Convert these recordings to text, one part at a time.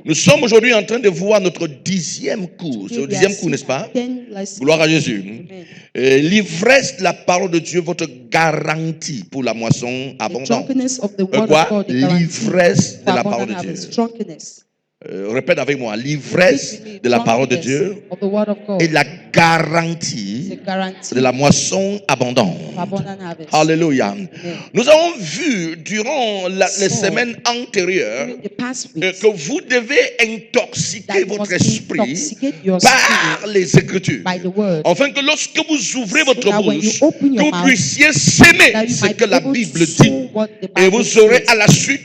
Nous sommes aujourd'hui en train de voir notre 10e cours. C'est le 10e cours, n'est-ce pas? Gloire à Jésus. L'ivresse de la parole de Dieu, votre garantie pour la moisson abondante. Quoi? L'ivresse de la parole de Dieu. Répète avec moi, l'ivresse de la parole de Dieu et la garantie de la moisson abondante. Alléluia. Nous avons vu durant les semaines antérieures que vous devez intoxiquer votre esprit par les Écritures, afin que lorsque vous ouvrez votre bouche, que vous puissiez s'aimer ce que la Bible dit, et vous aurez à la suite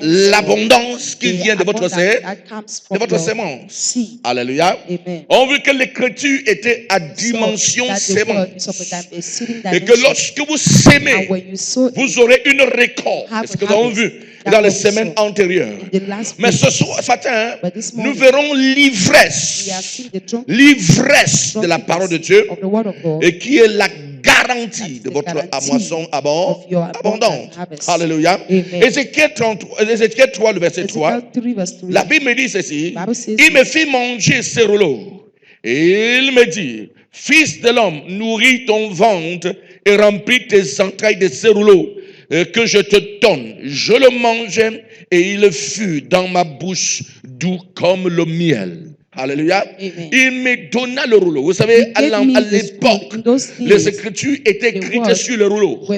l'abondance qui vient de votre sémence. Alléluia. On veut que l'écriture était à dimension sémence. Et que lorsque vous sémez, vous aurez une récolte. C'est ce que nous avons vu dans les semaines antérieures. Mais ce soir, matin, nous verrons l'ivresse de la parole de Dieu, et qui est la garantie de votre moisson abondante. Alléluia. Ézéchiel 3, le verset 3. La Bible me dit ceci. Il me fit manger ses rouleaux. Et il me dit, fils de l'homme, nourris ton ventre et remplis tes entrailles de ces rouleaux que je te donne. Je le mangeai et il fut dans ma bouche doux comme le miel. Alléluia. Il me donna le rouleau. Vous savez, à l'époque, les Écritures étaient écrites sur le rouleau. Ce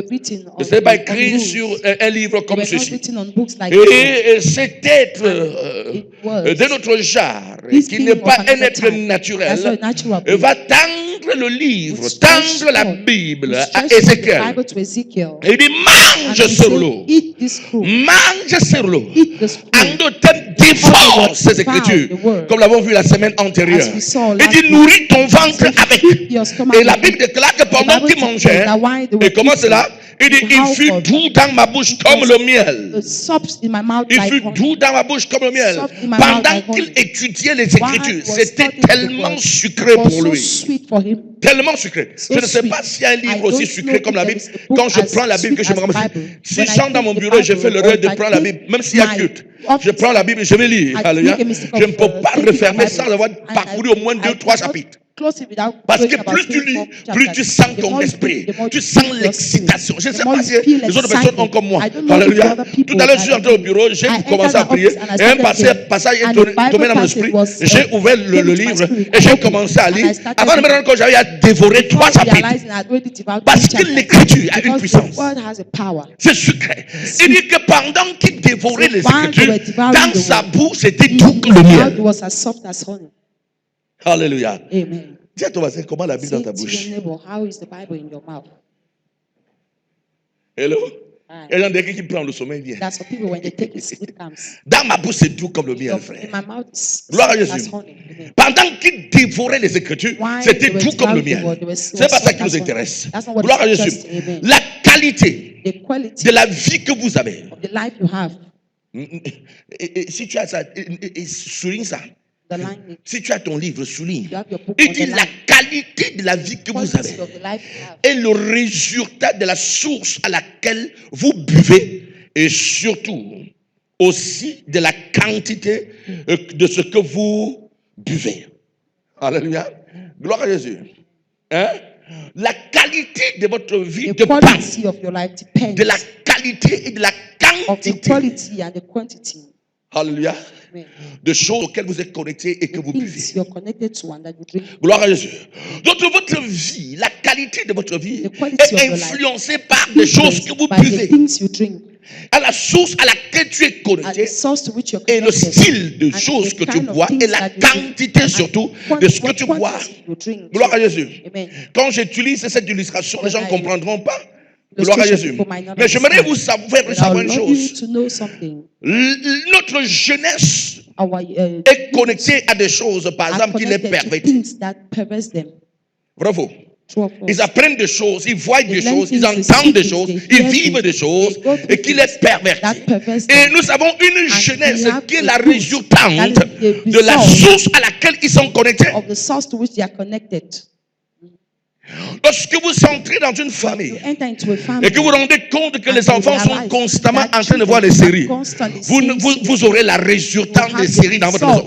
n'était pas écrit sur un livre comme ceci. Et cet être de notre genre, qui n'est pas un être naturel, va tendre le livre, tendre la Bible à Ézéchiel. Et il dit, mange ce rouleau. Mange ce rouleau. En d'autres termes, dévore ces Écritures. Comme l'avons vu la semaine antérieure. Il dit, nourris ton ventre avec. Et la Bible déclare que pendant qu'il mangeait, et comment cela? Il dit, il fut doux dans ma bouche comme le miel. Il fut doux dans ma bouche comme le miel. Pendant qu'il étudiait les Écritures, c'était tellement sucré pour lui. Tellement sucré. Je ne sais pas s'il y a un livre aussi sucré comme la Bible. Quand je prends la Bible, que je me remercie. Si je chante dans mon bureau, je fais le rêve de prendre la Bible, même s'il y a culte. Je prends la Bible et je vais lire. Alléluia. Je ne peux pas refermer sans avoir parcouru au moins 2-3 chapitres. Parce que plus tu lis, plus tu sens ton esprit. Tu sens l'excitation. Je ne sais pas si les autres personnes ont comme moi. Alléluia. Tout à l'heure, je suis entré au bureau, j'ai commencé à prier. Et un passage est tombé dans mon esprit. J'ai ouvert le livre et j'ai commencé à lire. Avant de me rendre compte, j'avais à dévorer 3 chapitres. Parce que l'écriture a une puissance. C'est secret. Il dit que pendant qu'il dévorait les Écritures, dans sa bouche, c'était doux comme le miel. Alléluia. Amen. Dis à ton voisin, comment la Bible dans ta bouche? Hello? Et il y a quelqu'un qui prend le sommeil vient. Dans ma bouche, c'est doux comme le miel, frère. Gloire à Jésus. Pendant qu'il dévorait les Écritures, c'était doux comme le miel. C'est pas ça qui nous intéresse. Gloire à Jésus. La qualité de la vie que vous avez. Et si tu as ça, souligne ça. Si tu as ton livre, souligne. Il dit la qualité de la vie que vous avez est le résultat de la source à laquelle vous buvez, et surtout aussi de la quantité de ce que vous buvez. Alléluia. Gloire à Jésus. Hein? La qualité de votre vie dépend de la qualité et de la quantité. Alléluia. De choses auxquelles vous êtes connectés et que vous buvez. Gloire à Jésus. Donc votre vie, la qualité de votre vie est influencée par les choses que vous buvez. À la source à laquelle tu es connecté et le style de choses que tu bois et la quantité surtout de ce que tu bois. Gloire à Jésus. Quand j'utilise cette illustration, les gens ne comprendront pas. Gloire à Jésus. Mais j'aimerais vous faire savoir une chose. Notre jeunesse est connectée à des choses, par exemple, qui les pervertissent. Bravo. Ils apprennent des choses, ils voient des choses, ils entendent des choses, ils vivent des choses et qui les pervertissent. Et nous avons une jeunesse qui est la résultante de la source à laquelle ils sont connectés. Lorsque vous entrez dans une famille et que vous vous rendez compte que les enfants sont constamment en train de voir les séries, vous aurez la résultante des séries dans votre maison.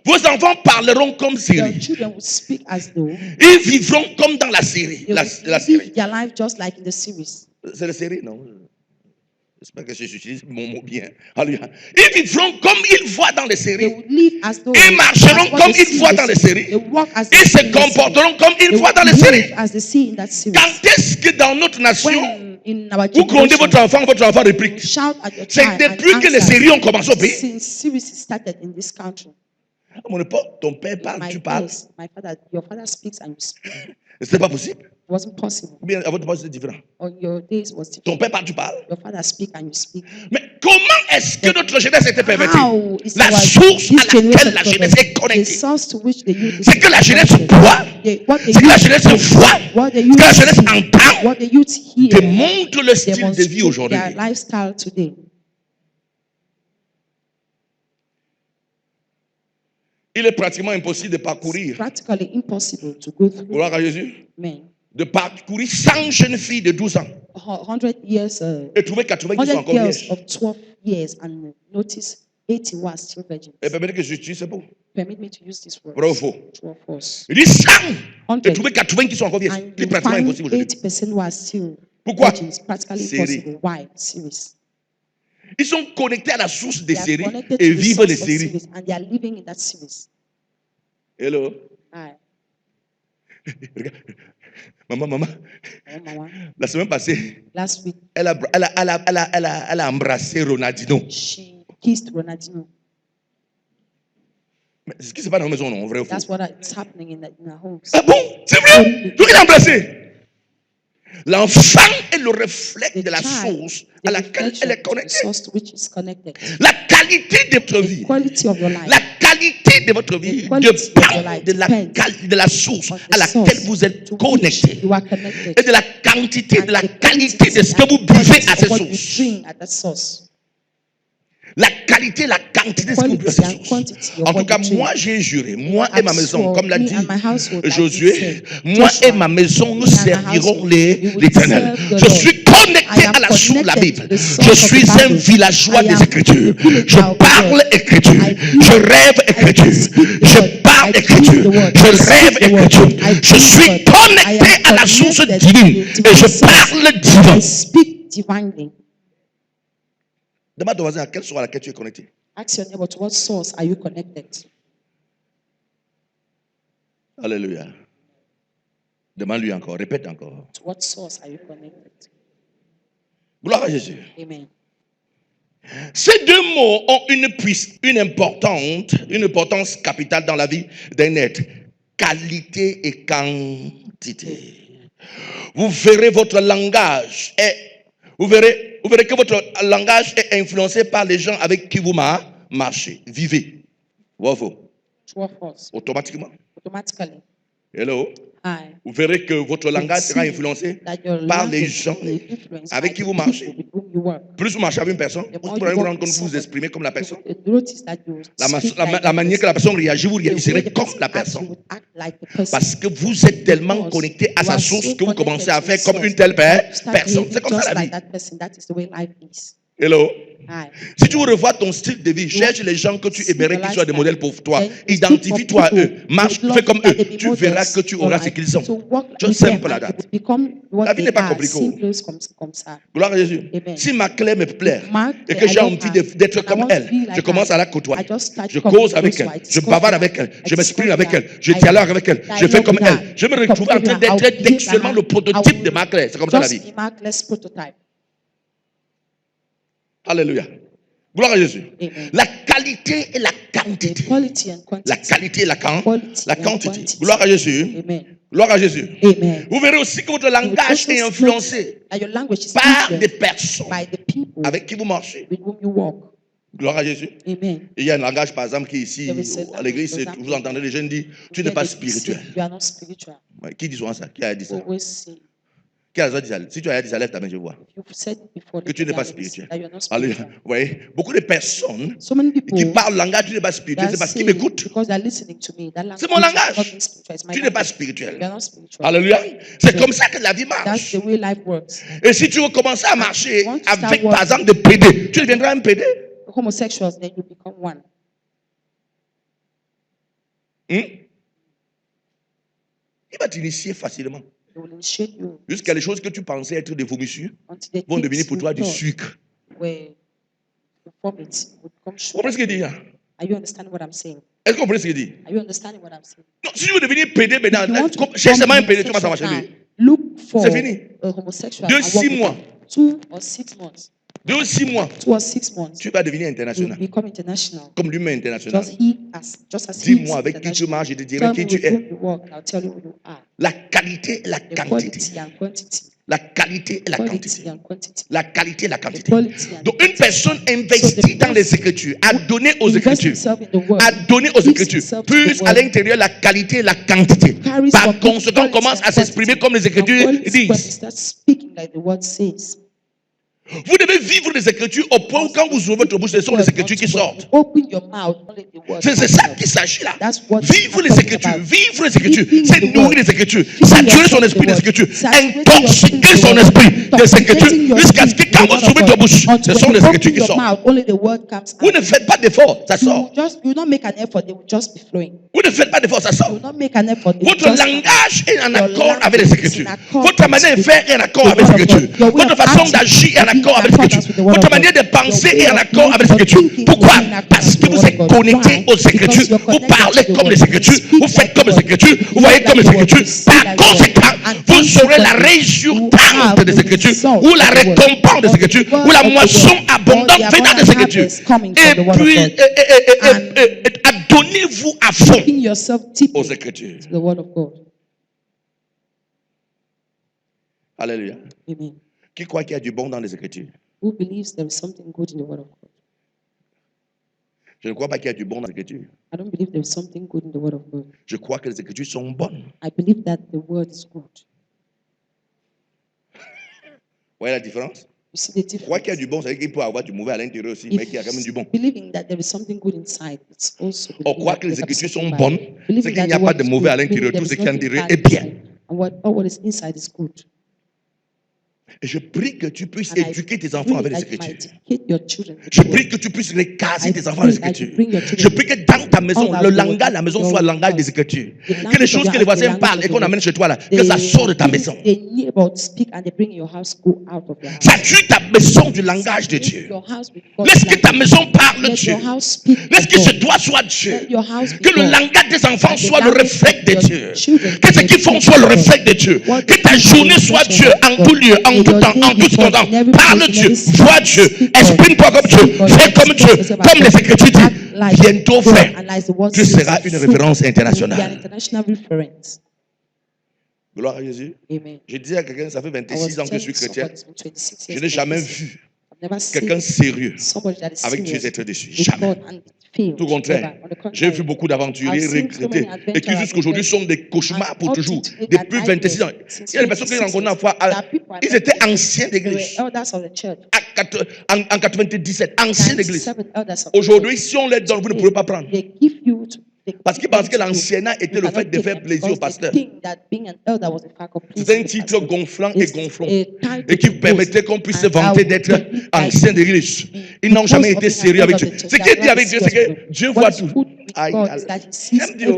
Vos enfants parleront comme série. Ils vivront comme dans la série. C'est la série, non? J'espère que j'utilise mon mot bien. Alléluia. Ils vivront comme ils voient dans les séries. Ils marcheront comme ils voient dans les séries. Ils se comporteront comme ils voient dans les séries. Quand est-ce que dans notre nation, vous grondez votre enfant réplique? C'est depuis que les séries ont commencé au pays. À mon époque, ton père parle, tu parles. C'était pas possible. It wasn't possible. Ou bien à votre époque, c'était différent. On your days was different. Ton père parle, tu parles. Your father speak and you speak. Mais comment est-ce que notre jeunesse était pervertie? La source à laquelle la jeunesse est connectée. C'est que la jeunesse boit. C'est que la jeunesse voit. C'est que la jeunesse entend. Te montre le style de vie aujourd'hui. Il est pratiquement impossible de parcourir. Gloire à Jésus. Amen. De parcourir 100 jeunes filles de 12 ans. 100 years, et trouver 80 qui sont encore vierges. Of 12 years and notice 80 were still virgins. Et permettez que j'utilise ce mot. Permit me to use this word. Vrai ou faux? True or false? Il dit 100 et trouver 80 qui sont encore vierges. C'est pratiquement impossible aujourd'hui. 80% were still Pourquoi? Virgins, practically impossible. Why? Series. Ils sont connectés à la source des séries et vivent les séries. And they are living in that series. Hello. Hi. Maman. La semaine passée, last week, elle a embrassé Ronaldinho. She kissed Ronaldinho. Mais c'est ce qui se passe dans la maison, non? Vrai ou faux? That's what is happening in our homes. Ah bon? C'est vrai? Donc il a embrassé. L'enfant est le reflet de la source à laquelle elle est connectée. La qualité de votre vie, la qualité de votre vie dépend de la source à laquelle vous êtes connecté et de la quantité, de la qualité de ce que vous buvez à cette source. La qualité, la quantité de ce que vous buvez à cette source. En tout cas, moi j'ai juré, moi et ma maison, comme l'a dit Josué, moi et ma maison, nous servirons l'Éternel. Je suis connecté à la source de la Bible. Je suis un villageois des Écritures. Je parle Écriture. Je rêve Écriture. Je parle Écriture. Je rêve Écriture. Je suis connecté à la source divine et je parle divin. Demande à ton voisin à quelle source à laquelle tu es connecté. Ask your neighbor, to what source are you connected? Alléluia. Demande-lui encore, répète encore. To what source are you connected? Gloire à Jésus. Amen. Ces deux mots ont une importance capitale dans la vie d'un être. Qualité et quantité. Vous verrez votre langage vous verrez que votre langage est influencé par les gens avec qui vous marchez. Vivez. Bravo. Automatiquement. Automatically. Hello. Hi. Vous verrez que votre langage sera influencé par les gens avec qui vous marchez. Plus vous marchez avec une personne, vous pourrez vous rendre compte que vous vous exprimez comme la personne. La manière que la personne réagit, vous réagirez comme la personne. Parce que vous êtes tellement connecté à sa source que vous commencez à faire comme une telle personne. C'est comme ça la vie. Hello. Si tu revois ton style de vie, cherche les gens que tu aimerais qu'ils soient des modèles pour toi. Identifie-toi à eux. Marche, fais comme eux. Tu verras que tu auras ce qu'ils ont. Je simple la date. La vie n'est pas compliquée. Gloire à Jésus. Si ma clé me plaît et que j'ai envie d'être comme elle, je commence à la côtoyer. Je cause avec elle. Je bavarde avec elle. Je m'exprime avec elle. Je dialogue avec elle. Je fais comme elle. Je me retrouve en train d'être textuellement le prototype de ma clé. C'est comme ça la vie. Alléluia. Gloire à Jésus. Amen. La qualité et la quantité. La qualité et la quantité. Gloire à Jésus. Amen. Gloire à Jésus. Amen. Vous verrez aussi que votre langage est influencé par des personnes avec qui vous marchez. Gloire à Jésus. Amen. Il y a un langage, par exemple, qui est ici, à l'église, vous entendez les jeunes dire, tu n'es pas spirituel. Qui dit souvent ça? Qui a dit ça? Si tu as dit ça, lève ta main, je vois. You've said before Que tu n'es pas that spirituel. you're not Alléluia. spiritual. Vous voyez, beaucoup de personnes So many people qui parlent langage, tu n'es pas spirituel, c'est parce qu'ils m'écoutent. because they're listening to me. That C'est mon langage. language is not being spiritual, it's my Tu n'es pas language. spirituel. You're not spiritual. Alléluia. C'est So, comme ça que la vie That's marche. the way life works. Et si tu veux commencer à marcher Want to start avec, par working. exemple, des PD, tu deviendras un PD. Homosexuals, then you become one. Il va t'initier facilement. They will initiate you Jusqu'à les choses que tu pensais être des vomissures until the vont devenir things pour you toi du thought sucre. were the vomit will become Vous sugar. comprenez ce qu'il dit? Hein? Are you understanding what I'm saying? Est-ce que vous comprenez ce qu'il dit? Are you understanding what I'm saying? Non, si tu veux devenir PD maintenant, If you want to cherche seulement un become PD, tu vas s'en homosexual marcher. now, look for C'est fini. a homosexual De and 6 work with mois. them. 2 or 6 months. 2 6 mois, 2 or 6 months. tu vas devenir You international. become international. Comme l'humain international. Just as he is Dis-moi avec qui tu international. marches, je te dirai Tell me qui tu with es. whom you walk, and I'll tell you who you are. La qualité et la The quantité. quality and quantity. La qualité et la Quality quantité. and quantity. La qualité et la The quantité. quality and Donc une quantity. personne investie dans les Écritures, a donné aux Invest Écritures, himself in the word. a donné aux Gives Écritures, himself to plus the à word. l'intérieur la qualité et la quantité. Carries Par from conséquent, quality commence à and s'exprimer quantity. comme les Écritures And when he disent. starts speaking like the word says. Vous devez vivre les Écritures au point où quand vous ouvrez votre bouche, ce sont les Écritures qui sortent. Open your mouth, only the word C'est comes ça out. qu'il s'agit là. That's what Vivre I'm les talking Écritures, about. vivre les Écritures, Living c'est the nourrir word. les Écritures, Feeding saturer son yourself esprit the des word. Écritures, Saturating intoxiquer your son spirit esprit with the des word. Écritures, Intoxicating your jusqu'à ce spirit que quand with the vous word ouvrez of votre God. bouche, Until ce sont when les you Écritures open qui your sortent. mouth, only the word comes Vous out. ne faites pas d'effort, ça sort. You will not make an effort, they will just be flowing. Vous ne faites pas d'effort, ça You sort. will not make an effort, they will Votre just come out. langage est en Your accord avec les language is Écritures. in accord Votre manière de with faire est en accord the avec les word of God. Écritures. Your way Votre of façon acting d'agir est en is in accord avec les accordance Écritures. with the word Votre of God. manière de penser Your est way en of accord avec les your Écritures. thinking Pourquoi? will be in accordance Parce with que the vous word êtes of God. connecté Why? aux Because Écritures. you're Vous connected parlez to the comme word. les You Écritures. speak Vous faites like comme the les word. Écritures. You Vous voyez live comme les like the word. Écritures. You see Par like the word. conséquent, And vous aurez la consequently, résultante you des have Écritures the result ou of la the word. récompense des Or the Écritures word ou la of the moisson word. abondante Or the venant des abundant Écritures. harvest coming Et from the word of puis, God. adonnez-vous à fond Giving yourself aux deeply Écritures. to the word of God. Alléluia. Amen. Qui croit qu'il y a du bon dans les Écritures? Who believes there is something good in the word of God? Je ne crois pas qu'il y a du bon dans les Écritures. I don't believe there is something good in the word of God. Je crois que les Écritures sont bonnes. I believe that the word is good. Vous voyez la différence? You see the Je crois qu'il y a difference? du bon, ça veut dire qu'il peut avoir du mauvais à l'intérieur aussi, mais qu'il y a quand même du bon. Believing that there is something good inside, it's also On believing croit that que les there is Écritures sont something bad. bonnes, Believing c'est qu'il that n'y a the pas word de is mauvais à good, l'intérieur, meaning tout ce there qui est is en nothing intérieur bad est bien. inside. And what is inside is good. Et je prie que tu puisses And I éduquer tes pray enfants avec les that you might Écritures. educate your children with Je the prie word. que tu puisses recaser I tes enfants les pray that you Écritures. bring your children Je prie que dans ta maison, all le that langage de la word, maison your soit le langage house. des Écritures. The Que les language of choses your que les house, the voisins language parlent of et the qu'on word. amène chez toi, là, que ça sorte de ta maison. The neighbor speak and they bring your house, go out of your house. Sature ta maison du langage de Dieu. Your house with God's Laisse que ta language. maison parle Let Dieu. your house speak Laisse of que ce God. doigt soit Dieu. Let your house be Que le God. langage des enfants And the soit le language reflet of de your Dieu. children Que ce be qu'ils the font reflection soit le of God. reflet de Dieu. What Que they ta do is journée the soit reflection Dieu of en God. tout lieu, en May tout your temps, day en be tout God temps. in every Parle place, in Dieu, every season. vois Dieu, Speak God. exprime-toi comme Speak Dieu, God. fais comme Express Dieu, yourself as comme God. les Écritures Act disent. like Bientôt God, fait, and as the word tu says, seras une soon référence you will be an internationale. international reference. Gloire à Jésus. Amen. Je disais à quelqu'un, ça fait I 26 was ans que je telling suis chrétien. somebody, it's been 26 Je years n'ai jamais Christian. vu I've never quelqu'un seen sérieux somebody that is avec Dieu serious être déçu. with Jamais. God and failed. Tout au contraire. Never. On the J'ai vu contrary. beaucoup d'aventuriers I've seen so many regrettés et qui adventurers jusqu'à aujourd'hui sont des cauchemars pour and toujours. up to today, Depuis they're 26 ans. nightmares. Since Il y a des personnes que j'ai 26 rencontrées une years, fois. there are people I Ils met étaient in anciens They were d'église. elders of the church. En 97, anciens d'église. 97 elders of the Aujourd'hui, church. si on les donne, vous ne pouvez pas prendre. They give you Parce qu'ils pensent que l'anciennat était le fait de faire plaisir au pasteur. C'était un titre gonflant et gonflant. Et qui permettait qu'on puisse se vanter d'être ancien d'église. Ils n'ont jamais été sérieux avec Dieu. Ce qui est dit avec Dieu, c'est que Dieu voit tout. Aïe, j'aime Dieu.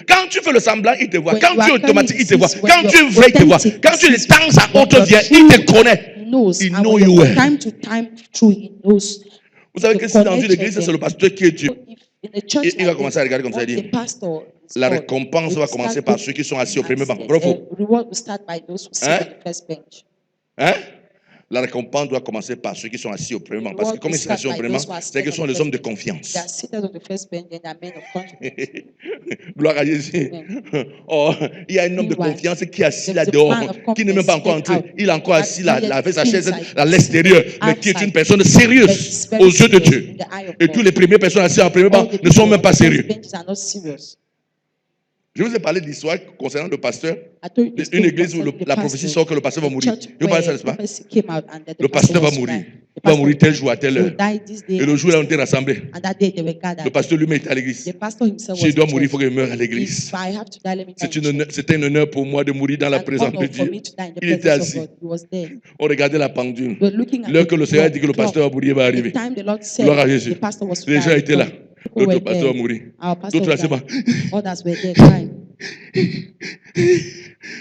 Quand tu fais le semblant, il te voit. Quand tu es automatique, il te voit. Quand tu es vrai, il te voit. Quand tu es de temps à autre vient, il te connaît. Il know you well. Vous savez que si dans une église, c'est le pasteur qui est Dieu. Il va commencer à regarder comme ça et dire, la récompense va commencer par ceux qui sont assis au premier banc. Vrai ou faux? Hein? La récompense doit commencer par ceux qui sont assis au premier banc. Parce que comme ils sont assis au premier banc, c'est que ce sont les hommes de confiance. Gloire à Jésus. Oh, il y a un homme de confiance qui est assis là dehors, qui n'est même pas encore entré. Il est encore assis là, avec sa chaise à l'extérieur, mais qui est une personne sérieuse aux yeux de Dieu. Et toutes les premières personnes assises au premier banc ne sont même pas sérieuses. Je vous ai parlé de l'histoire concernant le pasteur. Une église où la prophétie sort que le pasteur va mourir. Je vous parle de ça, n'est-ce pas? Le pasteur va mourir. Il va mourir tel jour à telle heure. Et le jour où on était rassemblés, le pasteur lui-même était à l'église. Si je dois mourir, il faut qu'il meure à l'église. C'était un honneur pour moi de mourir dans la présence de Dieu. Il était assis. On regardait la pendule. L'heure que le Seigneur a dit que le pasteur va mourir va arriver. Gloire à Jésus. Les gens étaient là. Notre pasteur va mourir. D'autres là, c'est pas.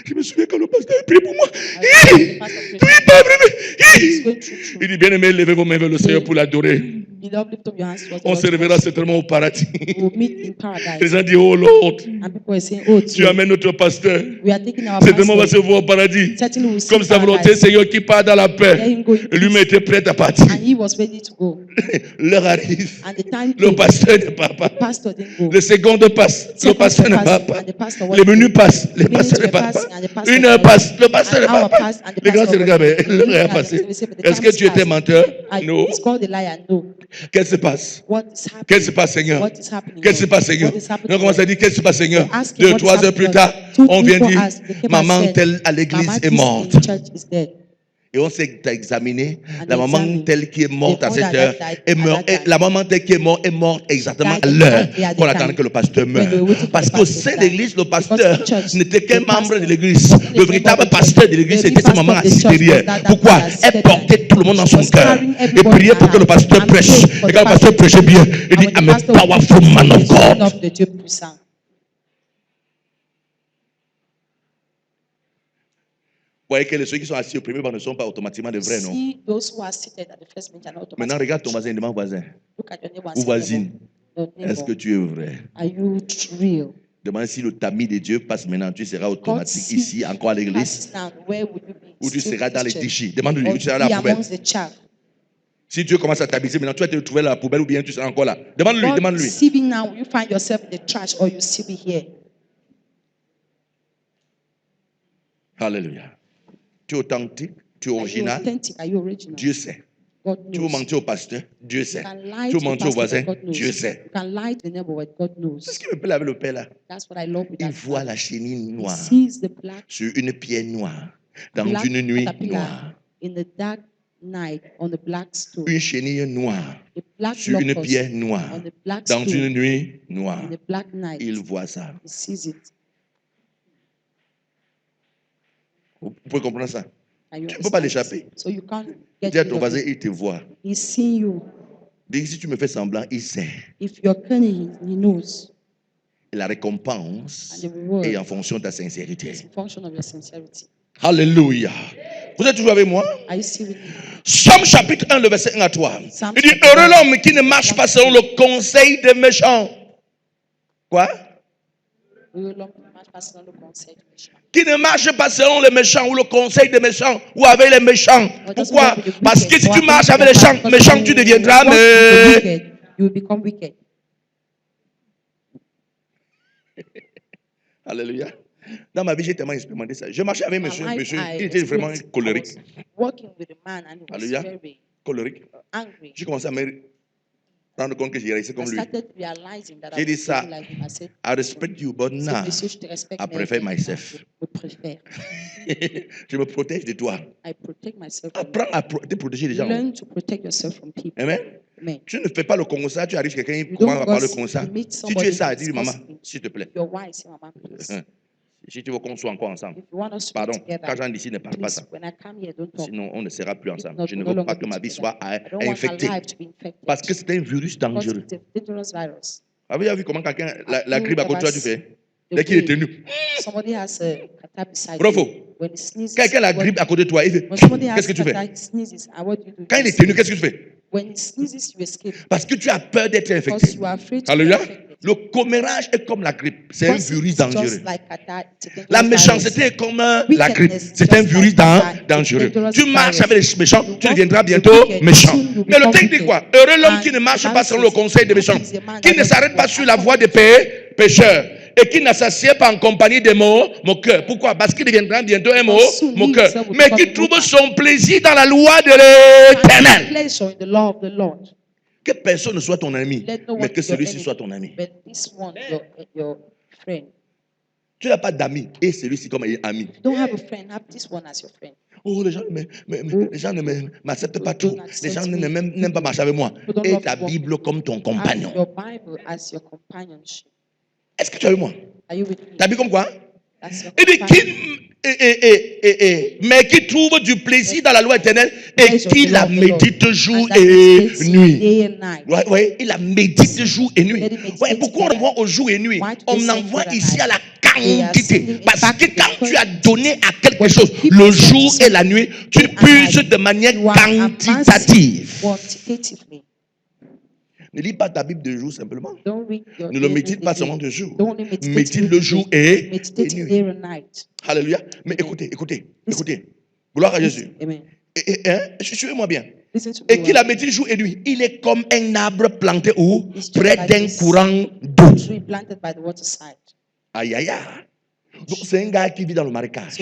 Je me souviens quand le pasteur a prié pour moi. Il dit, bien aimé, levez vos mains vers le Seigneur pour l'adorer. On se réveillera certainement au paradis. Les gens disent, oh Lord, tu amènes notre pasteur. Certainement on va se voir au paradis. Comme sa volonté, Seigneur, qui part dans la paix. Lui-même était prêt à partir. L'heure arrive. Le pasteur ne part pas. Le second passe. Le pasteur ne part pas. Les menus passent. Le pasteur ne part pas. Une heure passe. Le pasteur ne part pas. Les grands se regardent. L'heure est passée. Est-ce que tu étais menteur? Non. Qu'est-ce qui se passe? Qu'est-ce qui se passe, Seigneur? Qu'est-ce qui se passe, Seigneur? On commence à dire, qu'est-ce qui se passe, Seigneur? 2 ou 3 heures plus tard, on vient dire, maman telle à l'église est morte. Et on s'est examiné, la maman telle qui est morte à cette heure est morte. Et la maman telle qui est morte exactement à l'heure qu'on attendait que le pasteur meure. Parce qu'au sein de l'église, le pasteur n'était qu'un membre de l'église. Le véritable pasteur de l'église, c'était sa maman assise derrière. Pourquoi? Elle portait tout le monde dans son cœur. Et priait pour que le pasteur prêche. Et quand le pasteur prêchait bien, il dit, I'm a powerful man of God. Vous voyez que ceux qui sont assis au premier banc ne sont pas automatiquement des vrais, non? Maintenant, regarde ton voisin, demande voisin. Ou voisine. Est-ce que tu es vrai? Demande si le tamis de Dieu passe maintenant, tu seras automatique ici, encore à l'église. Ou tu seras dans les déchets. Demande-lui, tu seras à la poubelle. Si Dieu commence à t'habiller maintenant, tu vas te trouver à la poubelle ou bien tu seras encore là. Demande-lui, demande-lui. Alléluia. Tu es authentique, tu es original. Dieu sait. Tu veux mentir au pasteur, Dieu sait. Tu veux mentir au voisin, Dieu sait. C'est ce qui me plaît avec le Père là. Il voit la chenille noire sur une pierre noire, dans une nuit noire. Une chenille noire sur une pierre noire, dans une nuit noire. Il voit ça. Vous pouvez comprendre ça? Tu ne peux pas l'échapper. Dis à ton voisin, il te voit. Dis, si tu me fais semblant, il sait. Et la récompense est en fonction de ta sincérité. Alléluia. Vous êtes toujours avec moi? Somme chapitre 1, le verset 1 à 3. Il dit, heureux l'homme qui ne marche pas selon le conseil des méchants. Quoi? Qui ne marche pas selon les méchants ou le conseil des méchants ou avec les méchants. Pourquoi? Parce que si tu marches avec les méchants, tu deviendras Alléluia. Dans ma vie, j'ai tellement expérimenté ça. Je marchais avec monsieur, il était vraiment colérique. Alléluia. Colérique. J'ai commencé à me rendre compte que j'ai réussi comme lui. J'ai dit ça. I respect you, but now I prefer myself. Je me protège de toi. Apprends à te protéger des gens. Amen. Tu ne fais pas le constat, tu arrives quelqu'un, comment va parler le constat? Si tu es ça, dis maman, s'il te plaît. Si tu veux qu'on soit encore ensemble. Pardon, quand j'en d'ici, ne parle pas ça. Sinon, on ne sera plus ensemble. Je ne veux pas que ma vie soit infectée. Parce que c'est un virus dangereux. Avez-vous vu comment quelqu'un, la grippe à côté de toi, tu fais? Dès qu'il est tenu. Bravo. Quelqu'un a la grippe à côté de toi, il fait. Qu'est-ce que tu fais? Quand il est tenu, qu'est-ce que tu fais? Parce que tu as peur d'être infecté. Alléluia. Le commérage est comme la grippe. C'est un virus dangereux. La méchanceté est comme la grippe. C'est un virus dangereux. Tu marches avec les méchants, tu deviendras bientôt méchant. Mais le texte dit quoi? Heureux l'homme qui ne marche pas selon le conseil des méchants, qui ne s'arrête pas sur la voie des pécheurs et qui ne s'assied pas en compagnie des moqueurs. Pourquoi? Parce qu'il deviendra bientôt un moqueur. Mais qui trouve son plaisir dans la loi de l'Éternel. Que personne ne soit ton ami, mais que celui-ci soit ton ami. Tu n'as pas d'amis et celui-ci comme ami. Don't have a friend, have this one as your friend. Oh, les gens, les gens ne m'acceptent pas trop. Les gens n'aiment pas marcher avec moi. Et ta Bible comme ton compagnon. Your Bible as your companionship. Est-ce que tu es avec moi? Are you with me? Ta Bible comme quoi? That's your Il dit mais qui trouve du plaisir dans la loi éternelle et qui la médite jour et nuit. Ouais, il la médite jour et nuit. Ouais, pourquoi on envoie au jour et nuit? On envoie ici à la quantité. Parce que quand tu as donné à quelque chose le jour et la nuit, tu puisses de manière quantitative. Ne lis pas ta Bible de jour simplement. Ne le médite pas seulement de jour. Médite le jour et nuit. Alléluia. Mais écoutez. Gloire à Jésus. Suivez-moi bien. Et qu'il a médité jour et nuit. Il est comme un arbre planté où? Près d'un courant d'eau. Aïe, aïe, aïe. Donc c'est un gars qui vit dans le marécage.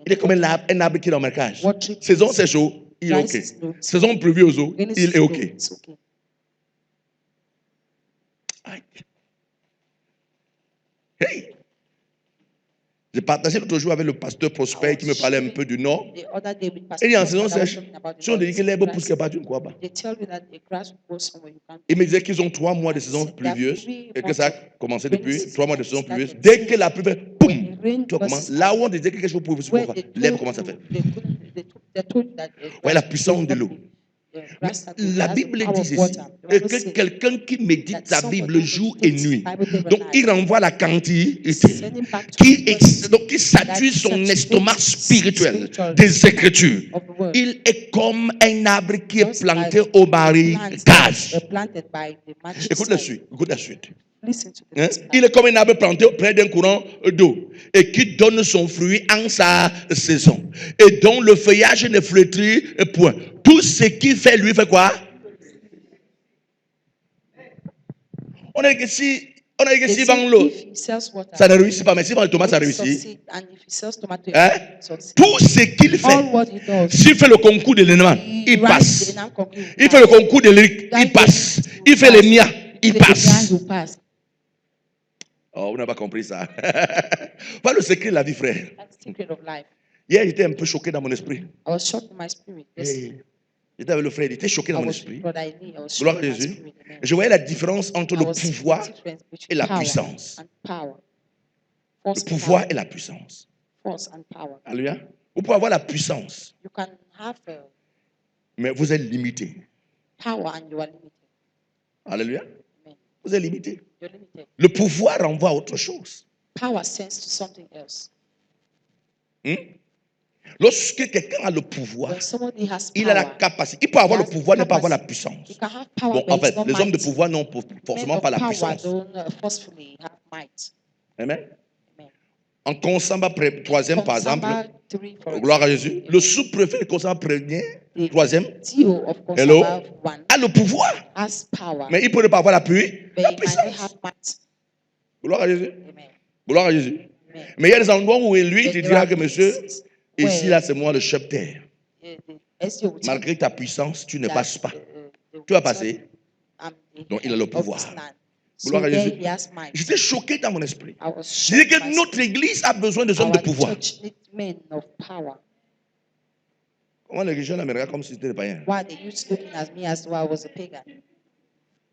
Il est comme un arbre qui est dans le marécage. Saison c'est chaud, il est ok. Saison pluvieuse, il est ok. Hey. J'ai partagé l'autre jour avec le pasteur Prosper qui me parlait un peu du nord. Il dit en saison sèche, si on dit que l'herbe pousse quelque part, tu ne crois pas. Il me disait qu'ils ont 3 mois de saison pluvieuse et que ça a commencé depuis 3 mois de saison pluvieuse. Dès que la pluie fait, boum, tu vois comment? Là où on disait que quelque chose pour l'herbe commence à faire. Ouais, la puissance de l'eau. La Bible dit ceci, que quelqu'un qui médite la Bible jour et nuit, donc il renvoie la quantité, qui sature son estomac spirituel des Écritures. Il est comme un arbre qui est planté au marécage. Écoute la suite. Hein? Il est comme un arbre planté près d'un courant d'eau et qui donne son fruit en sa saison et dont le feuillage ne flétrit point. Tout ce qu'il fait, lui fait quoi? On a dit que si vend l'eau, ça ne réussit pas, mais si vend le tomate, ça réussit. Hein? Tout ce qu'il fait, s'il fait le concours de l'élément, il passe. Il fait le concours de l'éric, il passe. Il fait les mias, il passe. Oh, vous n'avez pas compris ça. Pas le secret de la vie, frère. Hier, j'étais un peu choqué dans mon esprit. J'étais avec le frère, il était choqué dans mon esprit. Gloire à Jésus. Je voyais la différence entre le pouvoir et la puissance. Le pouvoir et la puissance. Alléluia. Vous pouvez avoir la puissance, mais vous êtes limité. Alléluia. Vous êtes limité. Le pouvoir renvoie à autre chose. Lorsque quelqu'un a le pouvoir, il a la capacité. Il peut avoir le pouvoir, ne pas avoir la puissance. Bon, en fait, les hommes de pouvoir n'ont forcément pas la puissance. Amen. En Consamba 3e, par exemple, gloire à Jésus, le sous-préfet de Consamba 3e, hello, a le pouvoir. Mais il peut ne pas avoir la puissance. Gloire à Jésus. Gloire à Jésus. Mais il y a des endroits où lui te dira que monsieur, ici, là, c'est moi le chef terre. Malgré ta puissance, tu ne passes pas. Tu vas passer. Donc, il a le pouvoir. Gloire à Jésus. J'étais choqué dans mon esprit. Je dis que notre église a besoin des hommes de pouvoir. Comment les gens me regardent comme si c'était des païens?